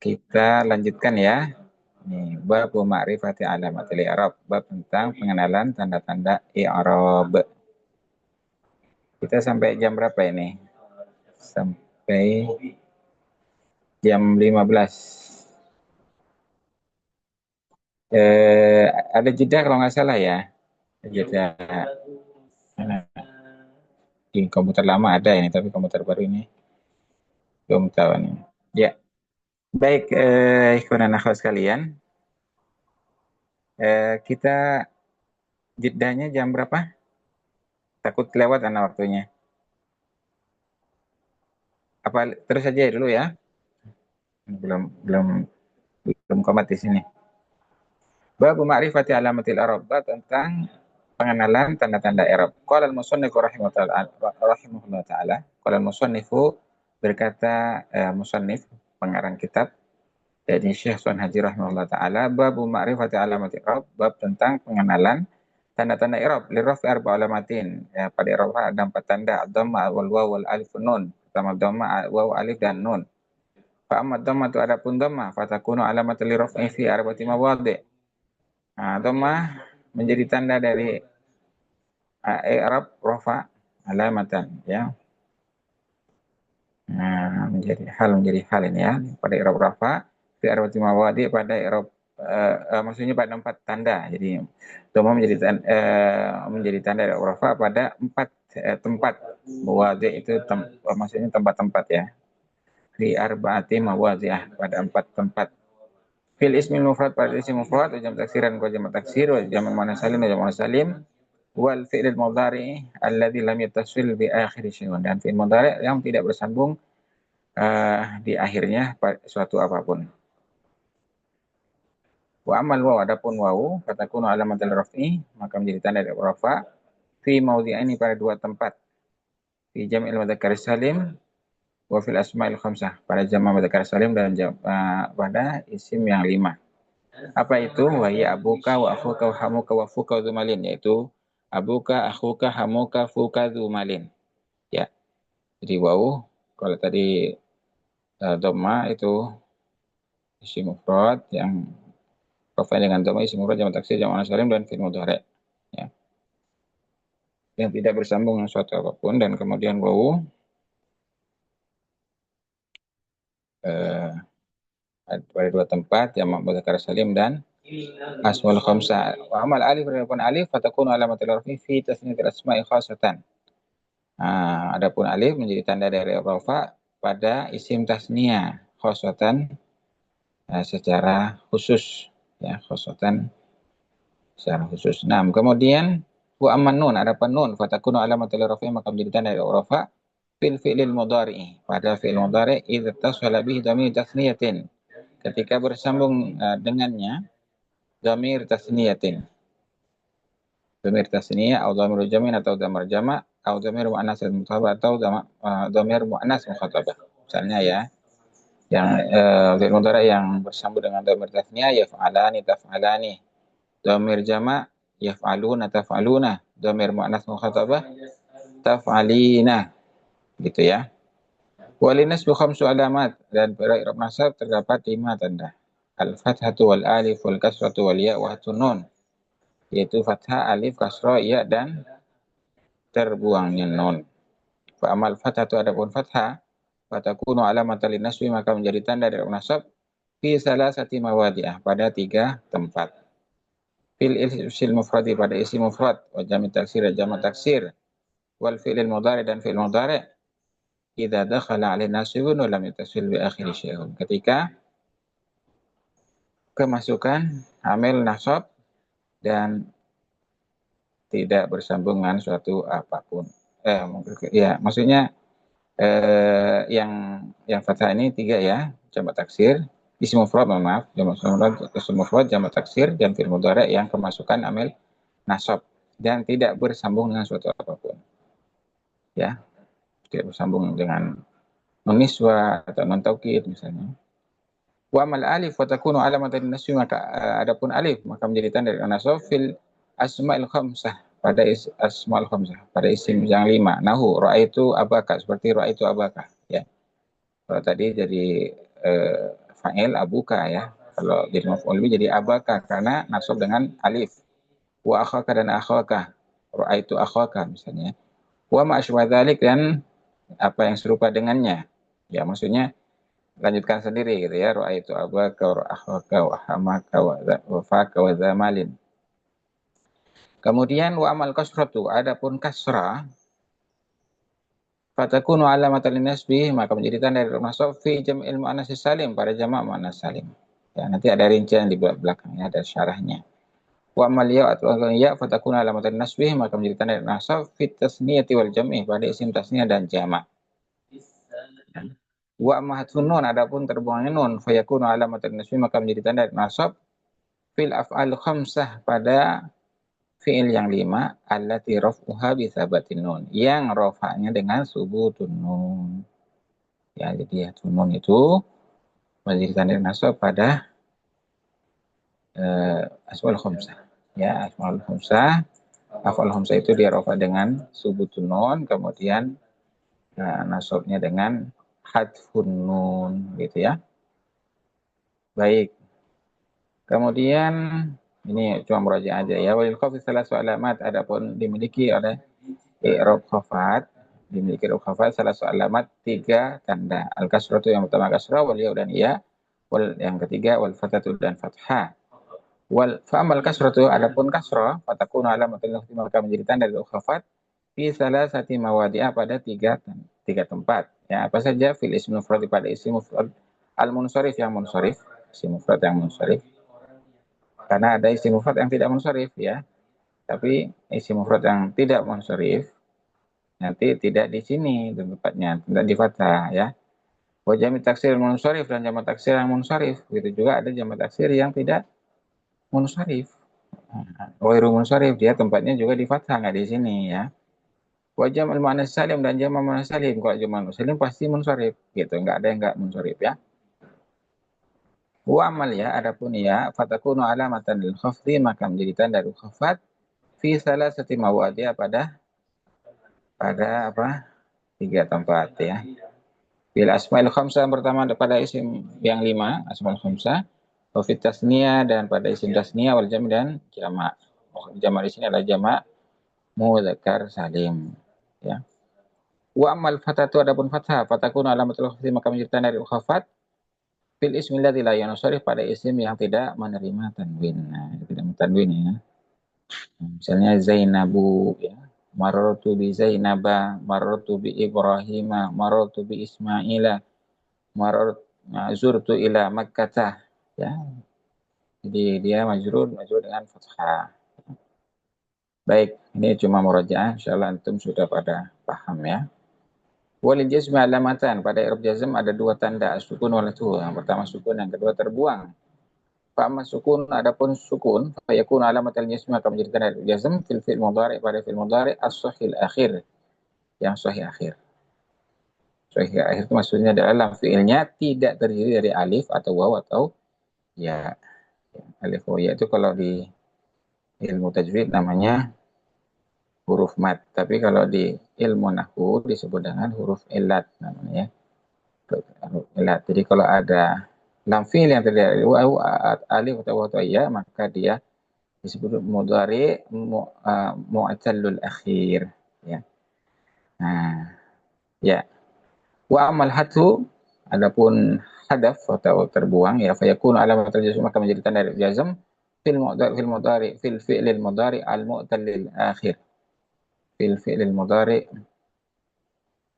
kita lanjutkan ya. Nih, bab ma'rifati alamatil i'rab, bab tentang pengenalan tanda-tanda i'rab. Kita sampai jam berapa ini? Sampai jam 15. Ada jeda kalau nggak salah ya. Jeda. Di komputer lama ada ini, tapi komputer baru ini belum tahu nih. Ya, baik, ikhwan dan akhwat sekalian. Kita jedanya jam berapa? Takut kelewat anak waktunya. Apa terus aja dulu ya? Belum komat di sini. Bab ma'rifati alamatil i'rab, tentang pengenalan tanda-tanda i'rab. Qala al-musannif rahimahullah taala. Qala al-musannifu berkata musannif pengarang kitab dari Syekh Sunan Haji rahimahullah taala, bab ma'rifati alamatil i'rab, bab tentang pengenalan tanda-tanda i'rab. Lirafi arba alamatin. Ya, pada i'rab ada 4 tanda, dhamma wal waw wal alif nun. Pertama dhamma, waw, alif dan nun. Fa amma dhamma tu adapun dhamma fatakunu alamatul lirafi fi arba'ati mawadhi'. Nah, dhammah menjadi tanda dari i'rab rafa alamatan ya. menjadi hal ini ya, pada i'rab rafa fi arba'ati mawadi, pada i'rab maksudnya pada 4 tanda. Jadi dhamma menjadi tanda i'rab rafa pada 4 tempat. Mawadi itu maksudnya tempat-tempat ya. Fi arba'ati mawadi', pada 4 tempat. Fil ismil mufrad, pada isim mufrad, jam taksiran wa jam taksir, wa jam muannas salim wa jam muannas salim, wal fi'il mudhari alladzi lam yattasil bi akhir syai'un, dan fi'il mudhari yang tidak bersambung di akhirnya suatu apapun. Wa amal waw, adapun waw fatakunu alamatal raf'i, maka menjadi tanda dari rafa fi maudhi'aini, pada 2 tempat. Fi jam'il mudzakkar salim wa fil asma'il khamsah, pada jama' mudzakkar salim dan pada isim yang 5. Apa itu? Wa ya abuka wa akhuka wa hamuka wa fuka dzumalin, yaitu abuka, akhuka, hamuka, fuka dzumalin. Ya. Jadi waw kalau tadi dhamma itu isim mufrad yang rafa dengan dhamma, isim mufrad jamak taksir, jamak muannas salim, dan fi'il mudhari ya, yang tidak bersambung dengan suatu apapun. Dan kemudian wawu pada 2 tempat, jamak mudzakkar salim dan asmaul khamsah. Wa amal alif, adapun alif fatakunu alamatul rafi fi tasniyatil asma'i khassatan. Adapun alif menjadi tanda dari rafa pada isim tasniyah khassatan, secara khusus ya, khassatan secara khusus. Nah, kemudian wa amman nun, adapun nun fatakunu alamatul rafi, maka menjadi tanda dari rafa fil fi'lil mudhari, pada fi'il mudhari idza tasala bihi dhamir tasniyatin, ketika bersambung dengannya dhamir tasniyatin, dhamir tasniyah atau dhamir jamin atau dhamir jama' atau dhamir muannas mukhatabah atau dhamir muannas mukhatabah. Misalnya ya, yang fi'il mudhari yang bersambung dengan dhamir tasniyah, yaf'alani taf'alani, dhamir jama' yaf'aluna taf'aluna, dhamir muannas mukhatabah taf'alina, gitu ya. Walinas bi khamsu alamat, dan pada i'rab nasab terdapat 5 tanda. Al-fathatu wal alif wal kasratu wal ya wa nun, yaitu fathah, alif, kasrah, ya, dan terbuangnya nun. Fa amal fathatu, adapun fathah fatakunu alamatan linasbi, maka menjadi tanda dari nasab fi salasati mawadi'ah, pada 3 tempat. Fil isil mufradi, pada isim mufrad, wa jami' taksir, jamak taksir, wal fi'lil mudhari, dan fi'il mudhari idza dakhala 'alaihi nasibun wa lam yattasil bi akhir syai'un, ketika kemasukan amil nasab dan tidak bersambung dengan suatu apapun. Ya, maksudnya yang fathah ini 3 ya, jamak taksir, isim mufrad, isim mufrad, jamak taksir, dan fi'il mudhari yang kemasukan amil nasab dan tidak bersambung dengan suatu apapun. Ya, tidak bersambung dengan nun niswa atau nun taukid misalnya. Wa amal alif wa takunu alamatan nasbi, maka adapun alif maka menjadi tanda dari nasab fil asma'il khamsah, pada asma'il khamsah, pada isim yang 5. Nahu ra'aitu abaka, seperti ra'aitu abaka ya. Kalau tadi jadi fa'il abuka ya, kalau jadi maf'ul bih jadi abaka karena nasab dengan alif. Wa akhaka, dan akhaka, ra'aitu akhaka misalnya. Wa ma asybah dzalik, dan apa yang serupa dengannya. Ya, maksudnya lanjutkan sendiri gitu ya, ra'aitu abaka wa akhaka wa hamaka wa faka wa zamalin. Kemudian wa amal kasratu, adapun kasrah fatakunu alamatan linasbi, maka menjadi tanda dari nasab fi jam'il muannas salim, pada jamak muannas salim. Ya, nanti ada rincian di belakangnya, ada syarahnya. Wa amal ya atau ya fatakunu alamatan linasbi, maka menjadi tanda dari nasab fi tasniyati wal jam'i, pada isim tasniyah dan jamak. Wa mahdhun nun, adapun terbuangnya nun fayakunu alamatan nasbi, maka menjadi tanda nasab fil af'al khamsah, pada fi'il yang 5 allati raf'uha bi tsabatin nun, yang rafa'nya dengan subutun nun. Ya, jadi ya nun itu menjadi tanda nasab pada asmaul khamsah. Ya, asmaul khamsah, af'al khamsah itu dia rafa dengan subutun nun, kemudian nasabnya dengan hadfun nun, gitu ya. Baik. Kemudian ini cuma murajaah aja ya. Walil khafid salasu alamat, adapun dimiliki oleh i'rab khafat dimiliki huruf khafat salah satu alamat 3 tanda. Al-kasratu yang pertama kasrah, wal ya dan iya, wal yang ketiga wal fathatu dan fathah. Fa'amal kasratu adapun kasrah fatakunu alamatul khafat maka menjadi tanda huruf khafat fi salasati mawadi'a pada tiga tempat. Ya, apa saja fil ismi mufrad pada isim mufrad al-munsharif yang munsharif, isim mufrad yang munsharif. Karena ada isim mufrad yang tidak munsharif ya. Tapi isim mufrad yang tidak munsharif nanti tidak di sini tempatnya, tidak di fathah ya. Wa jami' taksir munsharif dan jamak taksir yang munsharif. Begitu juga ada jamak taksir yang tidak munsharif. Ghairu munsharif dia tempatnya juga di fathah, nggak di sini ya. Wa jam'ul muannas salim dan jamak muannas salim, kalau jamak muannas salim pasti munsharif gitu, nggak ada yang nggak munsharif ya. Wa amal ya adapun ya fatakunu alamatan lil khafdi maka menjadi tanda huruf khafat fi salasati mawadi'a pada apa? 3 tempat ya. Bil asmaul khamsah pertama pada isim yang 5, asmaul khamsah. Wa fit tasniyah dan pada isim tasniyah wal jam' dan jamak. Jamak di sini adalah jamak mudzakkar salim ya. Wa amal fatatu adapun fathah fatakunu alamatul khafdi maka menjadi tanda huruf khafat fil ismi alladzi la yanusharif pada isim yang tidak menerima tanwin. Nah, tidak menerima tanwin ya. Misalnya Zainabu ya. Marartu bi Zainaba, marartu bi Ibrahima, marartu bi Ismaila, zurtu ila Makkah ya. Jadi dia majrur dengan fathah. Baik, ini cuma murajaah, insyaallah antum sudah pada paham ya. Walil jazmi alamatan, pada i'rab jazm ada 2 tanda, sukun wal tu. Yang pertama sukun, yang kedua terbuang. Fa'amma sukun adapun sukun fa yakunu alamatal jazm akan menjadi tanda jazm fil fi'il mudhari pada fi'il mudhari as-sahih akhir yang sahih akhir. Sahih akhir itu maksudnya dalam fi'ilnya tidak terdiri dari alif atau waw atau ya. Alif waw ya itu kalau di ilmu tajwid namanya huruf mat, tapi kalau di ilmu nahwu disebut dengan huruf ilat namanya ya. Huruf ilat. Jadi kalau ada lam fi'il yang terdiri dari waw, alif atau waw atau ya, maka dia disebut mudhari mu'tallul akhir ya. Nah, ya. Wa amal hadfu adapun hadaf atau terbuang ya fa yakunu alamatul jazm maka menjadi tanda jazm fil fi'lil mudhari al mu'tallil akhir. Fil fi'lil mudhari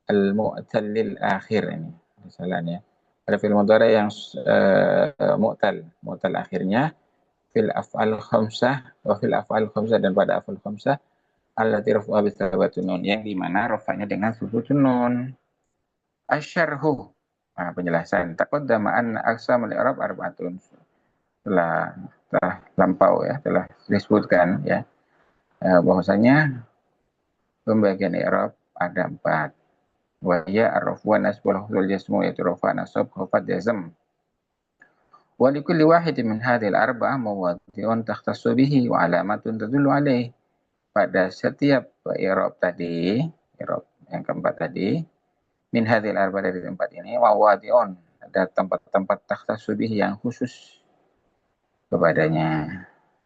al mu'tallil akhir ini misalnya. Pada fi'il mudhari yang mu'tal akhirnya fil af'al khamsah wa fil af'al khamsah dan pada af'al khamsah allati rafu'a bi thabatun nun yang di mana rafa'nya dengan subutun nun. Asyarhu penjelasan taqaddama anna aqsamul i'rab arba'atun telah lampau ya, telah disebutkan ya bahwasanya pembagian i'rab ada 4. Wa ya ar-raf'u wa nasb wal khafdul jazmu yaitu rafa' nasab khafat jazm. Wa li kulli wahidin min hadhil arba'ah mawadhi'un takhtassu bihi wa alamatun tadullu alaih. Pada setiap i'rab tadi, i'rab yang keempat tadi, min hadhil arba'ah dari tempat ini mawadhi'un ada tempat-tempat takhtassu bihi yang khusus kepadanya.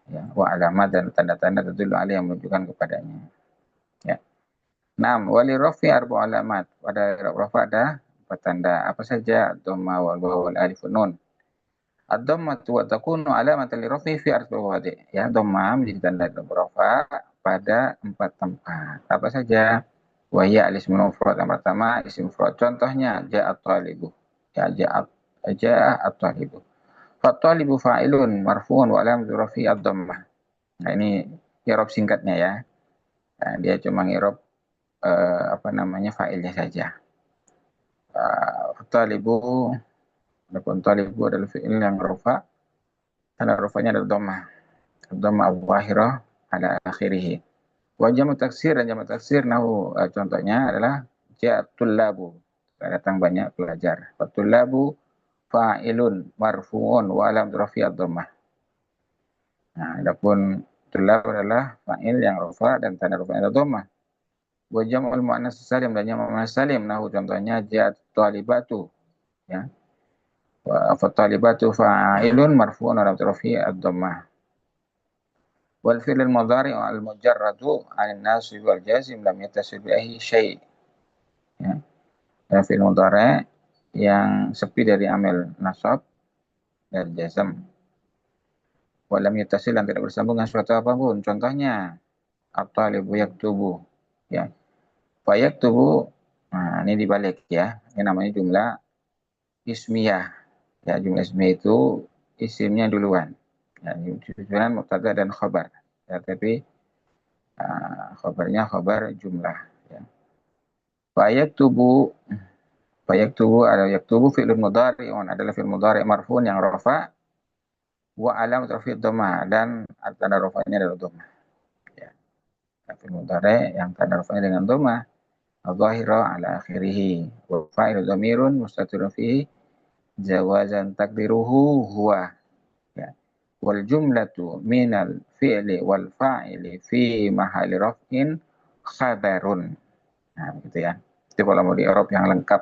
Ya, wa alamat dan tanda-tanda tadullu alaih yang menunjukkan kepadanya. Ya. 6. Wali rafi arba alamat. Pada rafa ada 4 tanda. Apa saja? Dhamma wal waw wal alif nun. Ad-dhamma wa takunu alamatan li rafi fi arba wadi. Ya, dhamma menjadi tanda rafa pada 4 tempat. Apa saja? Wa ya al-ismul mufrad yang pertama isim mufrad. Contohnya ja'at talibu. Ya, ja'at talibu. Fa talibu fa'ilun marfu'un wa alamatu rafi ad-dhammah. Nah, ini i'rab singkatnya ya. Nah, dia cuma i'rab fa'ilnya saja. Talibu adalah fi'il yang rafa, tanda rafanya adalah dhammah. Dhammah al-zahirah ala akhirih. Wa jamu taksir dan jamu taksir contohnya adalah ja'atul labu. Datang banyak pelajar. Fatul labu fa'ilun marfu'un wa alam rafi ad-dhammah. Nah, adapun tulab adalah fa'il yang rafa dan tanda rafanya adalah dhammah. Wa jam'ul muannas salim dan jamak muannas salim contohnya ja'at talibatu ya. Wa talibatu fa'ilun marfu'un wa rafi ad-dhammah. Wal fi'l al-mudhari' al-mujarradu 'an an-nasib wal jazim lam yattasil bihi syai'. ya. Dan fi'il mudhari yang sepi dari amil nasab dan jazm. Walam yattasil dan tidak bersambung dengan suatu apapun. Contohnya at-talibu yaktubu, ya. Fa yaktubu, nah ini dibalik ya. Ini namanya jumlah ismiyah. Ya, jumlah ismiyah itu isimnya duluan. Ya, disusunan mubtada dan khabar. Ya, tapi khabarnya khabar jumlah, ya. Fa yaktubu ada yaktubu fi'lun mudhari'un adalah fi'il mudhari' marfu'un yang rafa wa alamat rafi' dhammah dan tanda rafa'nya adalah dhammah. Ya. Fi'il mudhari' yang tanda rafa'nya dengan dhammah adh-dhahira ala akhirih wa fa'ilu dhamirun mustatirun fihi jawazan takdiruhu huwa, ya. Wal jumlatu minal fi'li wal fa'ili fi mahali raf'in khabarun. Nah, gitu ya. Itu kalau mau di i'rab yang lengkap.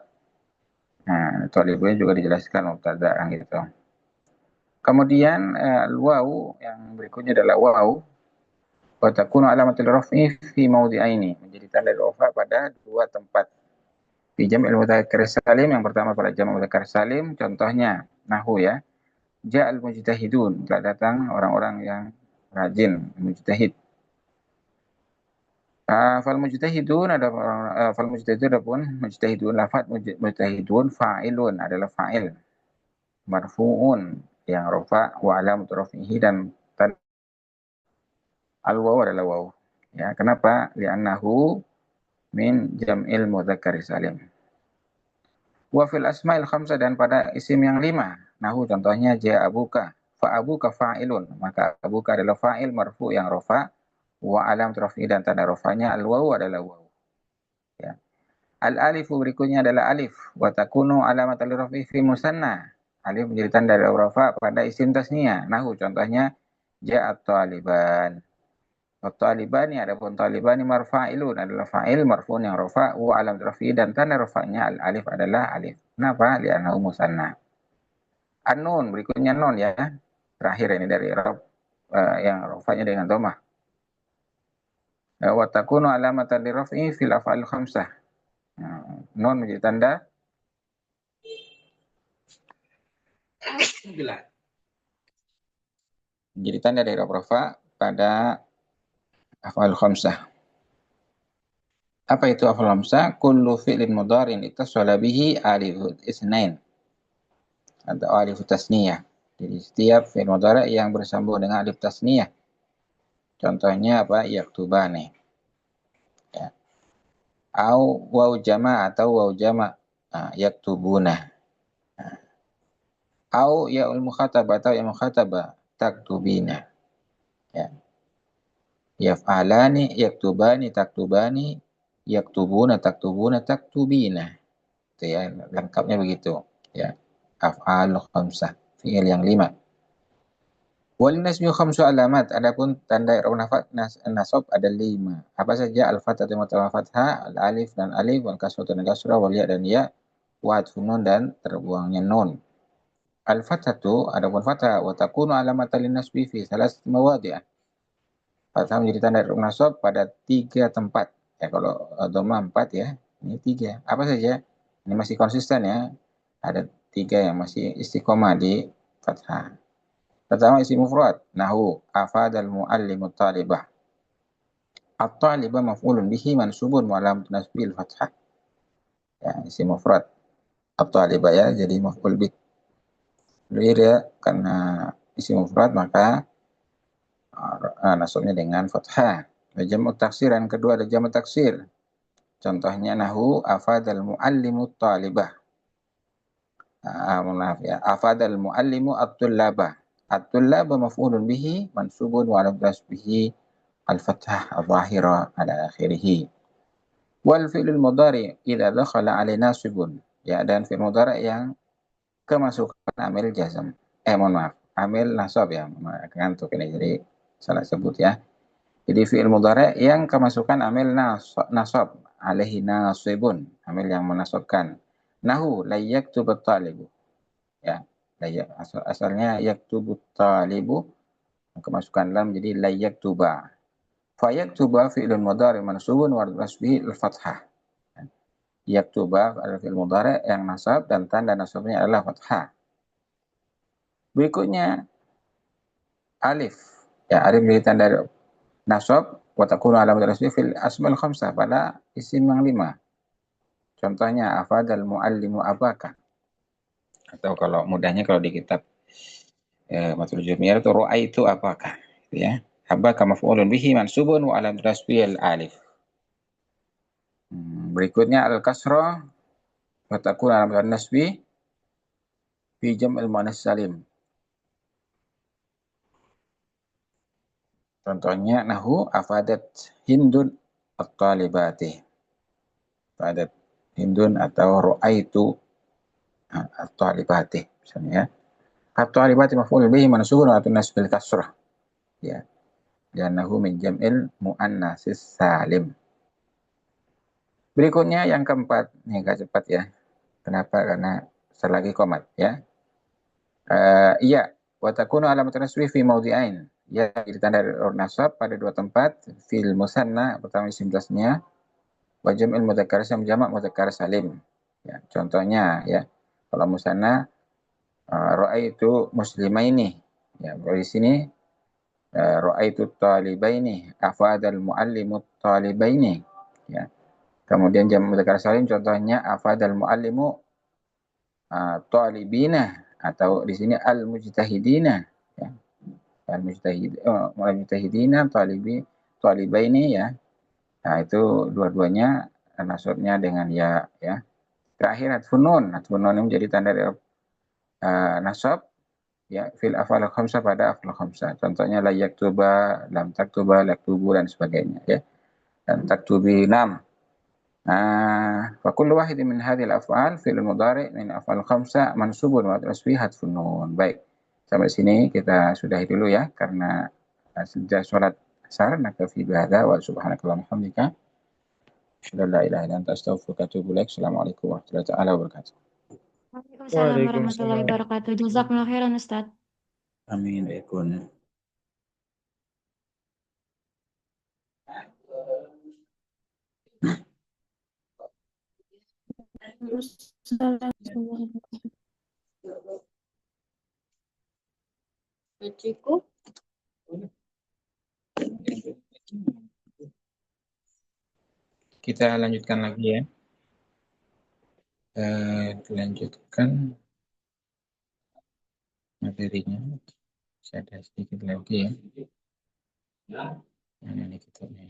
Nah, thalibnya juga dijelaskan mubtada gitu. Kemudian al-waw yang berikutnya adalah waw. Wa takunu alamatul raf'i fi mawdi'aini, menjadi tanda rafa pada dua tempat. Di jam'il mudzakkar salim, yang pertama pada jam' mudzakkar salim, contohnya nahwu ya. Ja'al mujtahidun, telah datang orang-orang yang rajin, mujtahid. Fal mujtahidun ada fal mujtahidun adapun mujtahidun lafaz mujtahidun fa'ilun adalah fa'il marfu'un yang rafa wa alamat rafihi dan al waw adalah waw, ya. Kenapa? Li'annahu min jam'il mudzakkar salim. Wa fil asma'il khamsah, dan pada isim yang 5 nahu contohnya ja abuka fa abuka fa'ilun, maka abuka adalah fa'il marfu yang rafa wa alam rafi dan tanda rafanya al waw adalah waw, ya. Al alifu berikutnya adalah alif wa takunu alamat al rafi fi musanna, alif menjadi tanda rafa pada isim tasniyah. Nahu contohnya ja'at taliban wa talibani, adapun talibani marfa'ilun adalah fa'il marfu'un yang rafa wa alam rafi dan tanda rafanya al alif adalah alif. Kenapa? Li'annahu musanna. An-nun berikutnya nun, ya. Terakhir ini dari i'rab yang rafanya dengan dhammah. Wa takunu alamatan li raf'i fil af'al khamsah. Nun menjadi tanda menjadi tanda dari rafa pada af'al khamsah. Apa itu af'al khamsah? Kullu fi'lin mudhari'in ittasala bihi alif isnain atau alif tasniyah. Jadi setiap fi'il mudhari' yang bersambung dengan alif tasniyah. Contohnya apa? Yaktubani, ya. Au waw jama' atau waw jama', yaktubuna. Au ya'ul mukhatabah atau ya mukhatabah, taktubina, ya. Yaf'alani, yaktubani, taktubani, yaktubuna, taktubuna, taktubina. Itu ya, lengkapnya begitu, ya. Af'al khamsah, fi'il yang 5. Wal nasbi khamsu alamat, adapun tanda i'rab nasab ada 5. Apa saja? Al-fathah wa fathah, al-alif dan alif, wal kasrah dan kasrah, wal ya dan ya, wa hadfun nun dan terbuangnya nun. Al-fathatu adapun fathah wa takunu alamatan lin nasbi fi thalathati mawadhi'. Fathah menjadi tanda i'rab nasab pada 3 tempat. Ya, kalau dhamma 4 ya, ini 3. Apa saja? Ini masih konsisten ya. Ada 3 yang masih istiqomah di fathah. Pertama isim mufrad, nahu afadal muallimu talibah. At-talibah maf'ulun bihi mansubun wa alamatun nasbil fathah. Ya, isim mufrad. At-talibah ya, jadi maf'ul bih. Ya, karena isim mufrad maka nasabnya dengan fathah. Jamu taksir, yang kedua ada jamu taksir. Contohnya nahu afadal muallimu talibah. Maaf ya, afadal muallimu at-tullabah. At-tullaba maf'ulun bihi mansubun wa alamat nasbihi al-fathah adh-dhahira ala akhirih. Wal fi'lul mudhari' idza dakhala alaihi nasibun, ya, dan fi'il mudhari' yang kemasukan amil jazm. Amil nasab ya. Ngantuk ini jadi salah sebut ya. Jadi fi'il mudhari' yang kemasukan amil nasab, alaihi nasibun, amil yang menasabkan. Nahu la yaktubu talibu, ya. Asalnya yaktubu talibu, kemasukan lam jadi la yaktuba. Fa yaktuba fi'lun mudhari' mansubun wa nasbihi al-fathah. yaktuba adalah fi'il mudhari yang nasab dan tanda nasabnya adalah fathah. Berikutnya alif. Ya, alif menjadi tanda nasab wa takunu alamat nasbi fil asmaul khamsah pada isim yang 5. Contohnya afadal muallimu abaka. Atau kalau mudahnya kalau di kitab Matul Jumiyah itu ra'aitu abaka, gitu ya. Abaka maf'ulun bihi mansubun wa alamat nasbi al alif. Berikutnya al-kasrah wa takunu alamat nasbi fi jam'il muannas salim. Contohnya nahu afadat hindun at-talibati. Afadat hindun atau ra'aitu at-talibati misalnya ya. At-talibati maf'ul bihi mansubun wa tunas bil kasrah. Ya. Li'annahu min jam'il muannatsis salim. Berikutnya yang keempat, ini agak cepat ya. Kenapa? Karena selagi komat ya. Iya, wa takunu alamat nasbi fi mawdi'ain. Ya, ditanda nasab pada dua tempat, fil musanna pertama isim tasnya, wa jam'il mudzakkar salim jamak mudzakkar salim. Ya, contohnya ya, kalau musanna ra'aitu muslimaini. Ya, di sini ra'aitu talibaini, afadal muallimu talibaini. Ya. Kemudian jamak mudzakkar salim contohnya afadal muallimu talibina atau di sini al-mujtahidina. Ya. Al-mujtahidina talibaini ya. Nah, itu dua-duanya nasabnya dengan ya. Terakhir hatfun nun. Hatfun nun ini menjadi tanda nasab ya fil afal khamsah pada afal khamsah. Contohnya la yaktuba, lam taktuba, laktubu dan sebagainya ya. Dan taktubi nam. Fa kullu wahidin min hadhil af'al fi'il mudhari' min afal khamsah mansubun wa tasbih hatfun nun. Baik. Sampai sini kita sudahi dulu ya, karena sejak sholat asar naktafi bihadza wa subhanakallahumma wa bihamdika asyhadu an la ilaha illa anta astaghfiruka wa atubu ilaik. Assalamualaikum warahmatullahi wabarakatuh. Waalaikumsalam warahmatullahi wabarakatuh. Jazakumullah khairan Ustaz. Amin. Baikun. Cukup. Kita lanjutkan lagi ya. Lanjutkan materinya. Saya ada sedikit lagi ya. Mana ini kitabnya?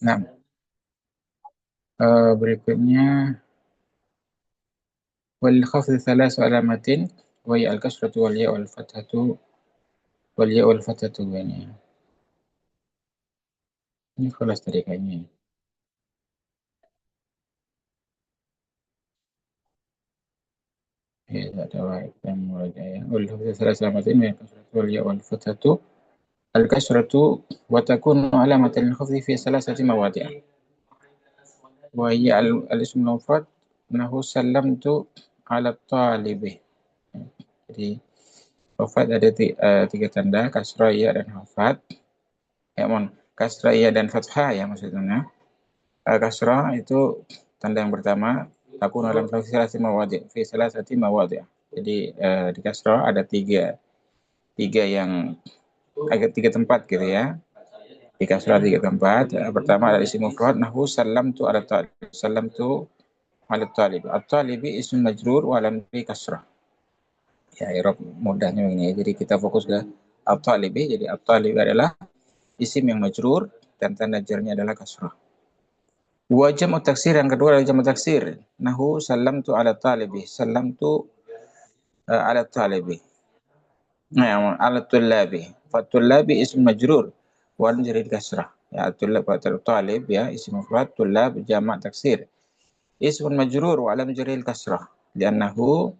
Nah, berikutnya wal khafdh thalath alamatin wa ya al-kasratu wal ya wal fathatu wal ya wal fathatu ini. Ini kelas tadi kayaknya. Ya, ada kita mulai ya. Wal khafdh thalath alamatin wa ya al-kasratu wal ya wal fathatu al-kasratu wa takunu alamatan al-khafdh fi thalathati mawadi'. Wa hiya al-ism al-mufrad nahu sallamtu ala talibi. Jadi hafad ada tiga tanda, kasrah ya dan hafad. Kasrah ya dan fathah ya maksudnya. Kasrah itu tanda yang pertama, takun alam fi salasati mawadi'. Jadi di kasrah ada tiga yang tiga tempat gitu ya. Di kasrah tiga tempat. Pertama ada isim mufrad nahu sallamtu ala talib. Sallamtu ala talib. At-talibi ism majrur wa lam fi kasrah. Ya, i'rab mudahnya ini. Jadi kita fokus ke at-talibi. Jadi at-talib adalah isim yang majrur dan tanda jarnya adalah kasrah. Wa jam'u taksir yang kedua adalah jam'u taksir. Nahu sallamtu ala talibi. Sallamtu ala talibi. Nah, ala tullabi. Fatullabi ism majrur wa najri kasrah. Ya, talib ya isim mufrad, tullab jamak taksir. Ism majrur wa lam najri kasrah. Li'annahu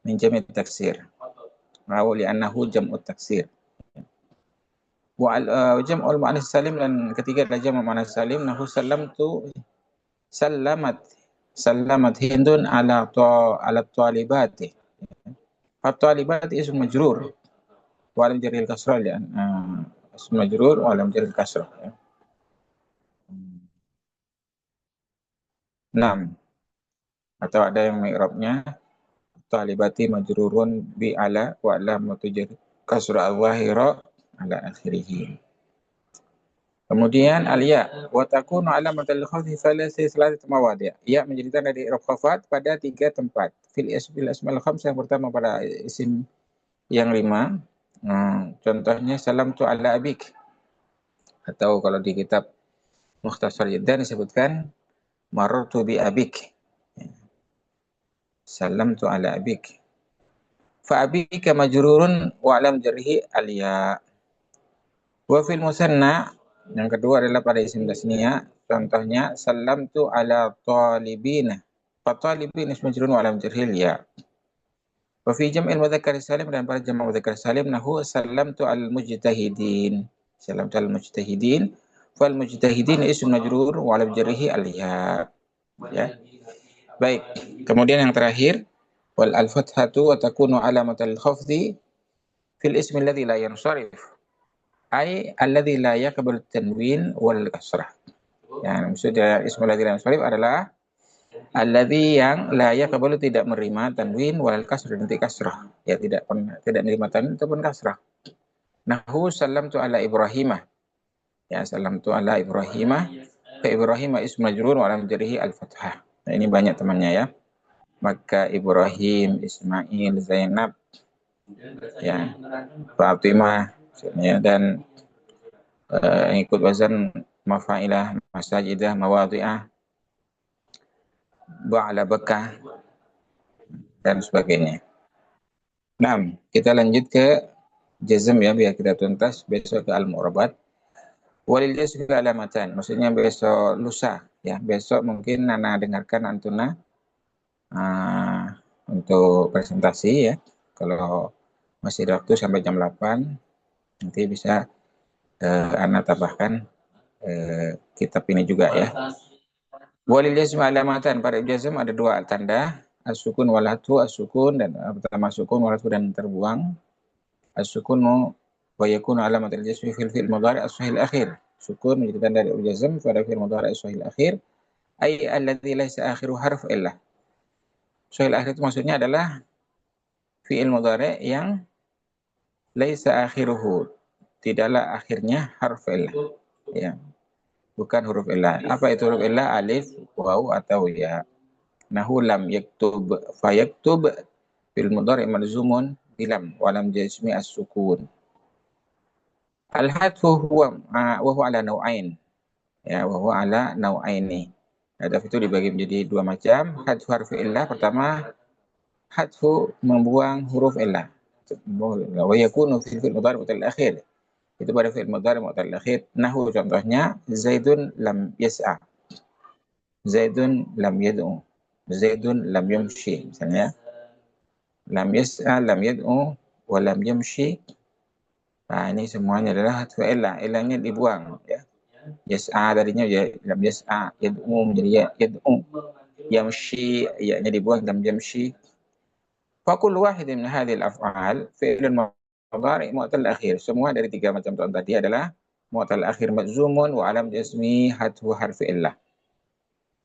min jam'i taksir. Wa li'annahu jam'u taksir. Wa jam'ul muannas salim dan ketiga adalah jam'u muannas salim nahu sallamtu sallamat Sallamat Hindun ala talibati. At-talibati ism majrur wa lam jaril kasrah ya. Ism majrur wa lam jaril kasrah ya. 6. Atau ada yang mi'rabnya talibati majrurun bi ala wa lam jaril kasrah al-zahira ala akhirih. Kemudian al-ya wa takunu alamatal khafdi fi salasati mawadi'. Ya menjadi tanda di i'rab khafat pada 3 tempat. Fil asmal khamsah, yang pertama pada isim yang 5. Contohnya salam tu ala abik. Atau kalau di kitab Mukhtasar Jiddan disebutkan marartu bi abik. Salam tu ala abik. Fa abika majrurun wa alam jarhi al-ya. Wa fil musanna, yang kedua adalah pada isim tasniyah. Contohnya salamtu ala talibina. Fa talibin ism majrurun wa alam jarhi al-ya. Wa fi jam'il mudzakkar salim, dan pada jamak mudzakkar salim nahu salamtu al mujtahidin. Salamtu al mujtahidin. Fal mujtahidin ism majrur wa alam jarhi al-ya. Ya. Baik. Kemudian yang terakhir wal al-fathatu wa takunu alamatal khafdi fil ismi alladhi la yansarif. Ai alladhi la yaqbalu tanwin wal kasrah. Yang maksudnya ismul ladzi la yansarif adalah alladzi yang la yaqbalu tidak menerima tanwin wal kasrah, nanti kasrah. Ya tidak menerima tanwin ataupun kasrah. Nahu salamtu ala Ibrahimah. Ya salamtu ala Ibrahimah. Fa Ibrahimah ism majrur wa alam jarhi al-fathah. Nah, ini banyak temannya ya. Maka Ibrahim, Ismail, Zainab, ya, Fatimah, ya, dan ikut wazan mafailah, masajidah, mawadhi'ah, ba'ala bakah, dan sebagainya. Nah, kita lanjut ke jazm ya, biar kita tuntas. Besok ke al-mu'rabat. Walil jazm alamatan, maksudnya besok lusa ya. Besok mungkin Nana dengarkan Antuna untuk presentasi ya. Kalau masih ada waktu sampai jam 8, nanti bisa Ana tambahkan kitab ini juga ya. Walil jazm alamatan, pada jazm ada 2 tanda, as-sukun wal hatfu, as-sukun dan pertama sukun wal hatfu dan terbuang. As-sukunu wa yakunu alamatul jazmi fil fi'il mudhari' as-sahih al-akhir. Sukun menjadi tanda dari jazm pada fi'il mudhari' as-sahih al-akhir, ay alladzi laisa akhiru harf illah. Sahih al-akhir itu maksudnya adalah fi'il mudhari' yang laisa akhiruhu, tidaklah akhirnya harf illah. Ya. Bukan huruf illah. Apa itu huruf illah? Alif, waw atau ya. Nahu lam yaktub fa yaktub fil mudhari' malzumun bilam wa lam jazmi as-sukun. Al-hadfu huwa wa huwa ala nau'ain. Ya, wa huwa ala nau'aini. Hadaf itu dibagi menjadi 2 macam. Hadfu harfi illah, pertama hadfu membuang huruf illah. Wa yakunu fil mudhari' mutal akhir. Itu pada fi'il mudhari' mutal akhir. Nahu contohnya Zaidun lam yas'a. Zaidun lam yad'u. Zaidun lam yamshi, misalnya. Lam yas'a, lam yad'u, wa lam yamshi. Nah, ini semuanya adalah hadfu illah. Illahnya dibuang ya. Yas'a tadinya ya lam yas'a, yad'u menjadi yad'u. Yamshi ya-nya dibuang, lam yamshi. Fa kullu wahidin min hadhil af'al fi'lun mudhari' mu'tal akhir. Semua dari 3 macam contoh tadi adalah mu'tal akhir majzumun wa alam jazmi hadfu harfi illah.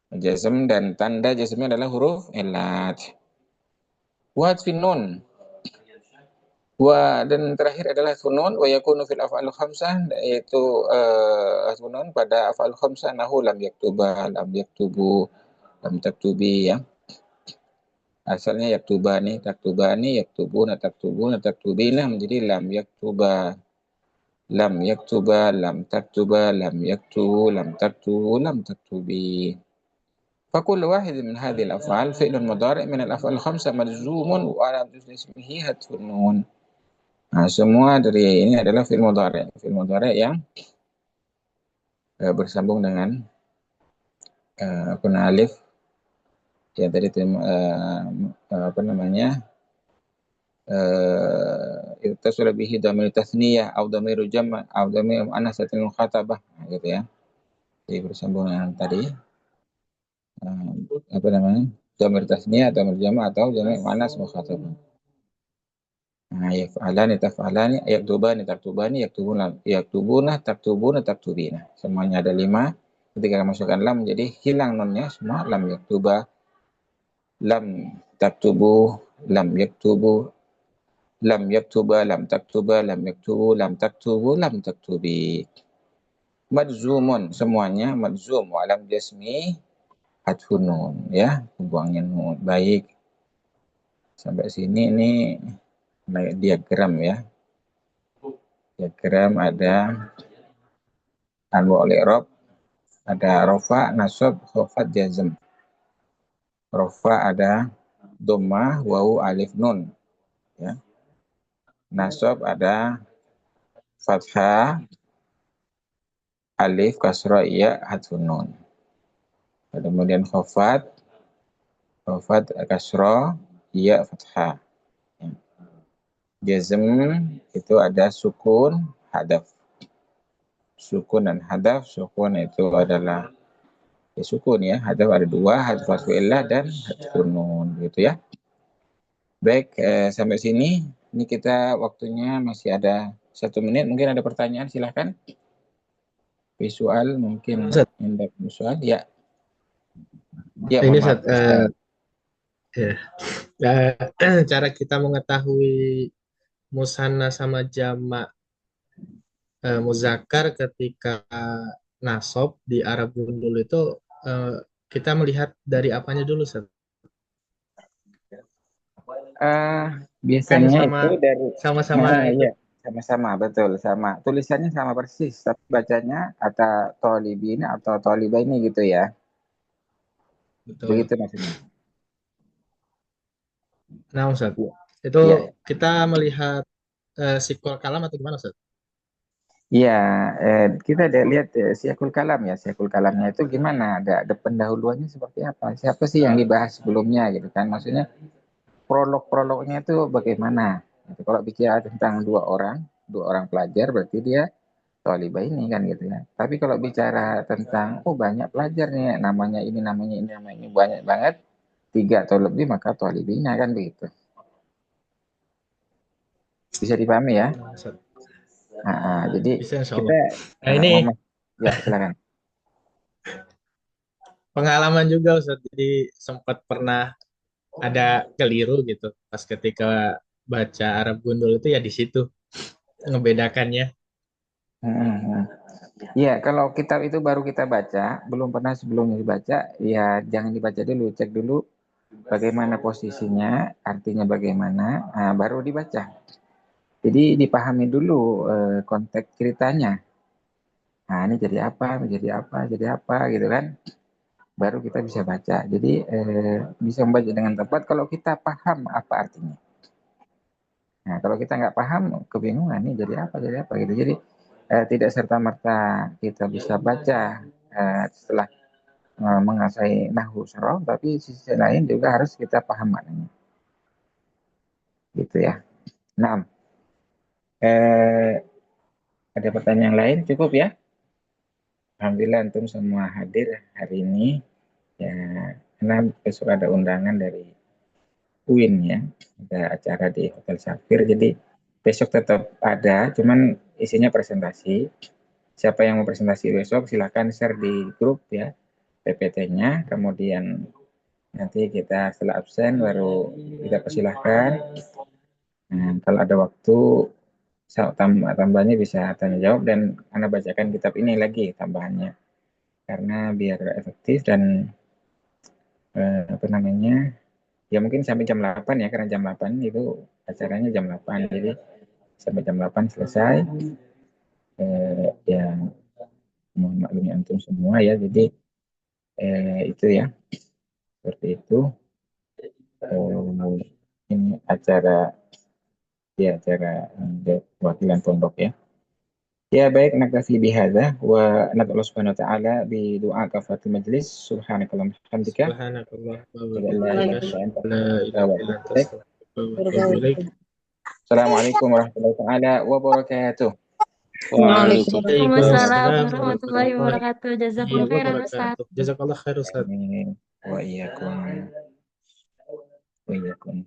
Jazm dan tanda jazmnya adalah huruf illat. Wa hadfin nun. Dan terakhir adalah sunun wa yakunu fil af'al khamsah, yaitu sunun pada af'al khamsah nahu lam yaktuba, lam yaktubu, lam taktubi ya. Asalnya yaktubani, taktubani, yaktubuna, taktubuna, taktubina menjadi lam yaktuba, lam yaktuba, lam taktuba, lam yaktubu, lam taktubu, lam taktubi. Fa kullu wahid min hadhihi al-af'al fi'lun mudhari' min al-af'al khamsah majzumun wa ala ismihi hadfun nun. Nah, semua dari ini adalah fi'il mudhari'. Fi'il mudhari' yang bersambung dengan alif. Ya tadi apa namanya? Ittasil bihi dhamir tasniyah atau dhamir jam' atau dhamir muannatsatil mukhatabah gitu ya. Jadi bersambung dengan tadi. apa namanya, dhamir tasniyah, dhamir jama' atau jami' muannas mukhatab. Nah, yaf'alani, taf'alani, yaktubani, taktubani, yaktubuna, taktubina. Semuanya ada 5. Ketika masukkan lam, jadi hilang nunnya semua. Lam yaktuba, lam taktubu, lam yaktubu, lam yaktuba, lam taktuba, lam yaktubu, lam taktubu, lam taktubi. Madzumun, semuanya madzum, walam jasmi, hadfun nun, ya, buangnya nun. Baik, sampai sini ini diagram ya. Diagram ada anwa' i'rab, ada rofa, nasab, khafad, jazm. Rofa ada dhammah, wawu, alif, nun, ya. Nasab ada fathah, alif, kasrah, ya, hadfun nun. Kemudian khafad, kasrah, ya, fathah. Jazm itu ada sukun, hadaf. Sukun dan hadaf. Sukun itu adalah ya sukun ya. Hadaf ada 2, hadaf illah dan hadfun nun gitu ya. Baik, sampai sini. Ini kita waktunya masih ada 1 menit. Mungkin ada pertanyaan, silahkan. Visual mungkin hendak visual ya. Ya, Ini maaf. cara kita mengetahui musanna sama jamak muzakkar ketika nasab di Arab gundul itu kita melihat dari apanya dulu, Ustaz? Biasanya Kan itu dari sama-sama iya, sama-sama, betul, sama. Tulisannya sama persis, tapi bacanya kata tolibin atau tolibaini gitu ya. betul. Begitu maksudnya. Nah, Ustaz, itu Iya. kita melihat sikul kalam atau gimana, Ustaz? Iya, kita ada lihat siakul kalam ya. Siakul kalamnya itu gimana? Ada pendahuluannya seperti apa? Siapa sih yang dibahas sebelumnya gitu kan? Maksudnya prolog-prolognya itu bagaimana? Gitu. Kalau bicara tentang dua orang pelajar berarti dia tolibah ini kan gitu ya. Tapi kalau bicara tentang banyak pelajar nih, namanya ini, namanya ini, namanya ini banyak banget, 3 atau lebih, maka tolibina kan begitu. Bisa dipahami ya? Ustaz. Jadi Bisa, insya kita Allah. Nah, ini ya silakan. pengalaman juga, Ustaz. Jadi sempat pernah ada keliru gitu pas ketika baca Arab gundul itu ya di situ ngebedakannya. Ya, kalau kitab itu baru kita baca, belum pernah sebelumnya dibaca, ya jangan dibaca dulu, cek dulu bagaimana posisinya, artinya bagaimana, baru dibaca. Jadi dipahami dulu konteks ceritanya. Nah, ini jadi apa, jadi apa gitu kan. Baru kita bisa baca. Jadi bisa membaca dengan tepat kalau kita paham apa artinya. Nah, kalau kita nggak paham, kebingungan nih jadi apa gitu. Jadi tidak serta-merta kita bisa baca setelah menguasai nahwu sorof, tapi sisi lain juga harus kita paham maknanya. Gitu ya. Nah, ada pertanyaan lain? Cukup ya? Alhamdulillah antum semua hadir hari ini. Ya, karena besok ada undangan dari UIN ya. Ada acara di Hotel Safir. Jadi besok tetap ada, cuman isinya presentasi. Siapa yang mau presentasi besok silakan share di grup ya, PPT-nya. Kemudian nanti kita setelah absen baru kita persilahkan. Nah, kalau ada waktu tambahnya bisa tanya jawab dan Anda bacakan kitab ini lagi tambahannya. Karena biar efektif dan apa namanya? Ya mungkin sampai jam 8 ya, karena jam 8 itu acaranya jam 8. Jadi sampai jam 8 selesai. Ya mohon maklumi antum semua ya. Jadi itu ya. Seperti itu. Ini acara wakilan pondok ya. Ya baik, naktafi bihadza wa nad'u subhanahu wa ta'ala bi du'a kafatul majlis. Subhanakallahumma wa bihamdika. Subhanakallah wa bihamdika la ilaha illa anta astaghfiruka wa atubu ilaik. Assalamualaikum warahmatullahi taala wabarakatuh. Waalaikumsalam. Waalaikumsalam Waalaikumsalam warahmatullahi warahmatullahi wabarakatuh. Jazakallah khairan Ustaz. wabarakatuh. Jazakallah khair Ustaz. Amin. Wa iyyakum. Wa iyyakum.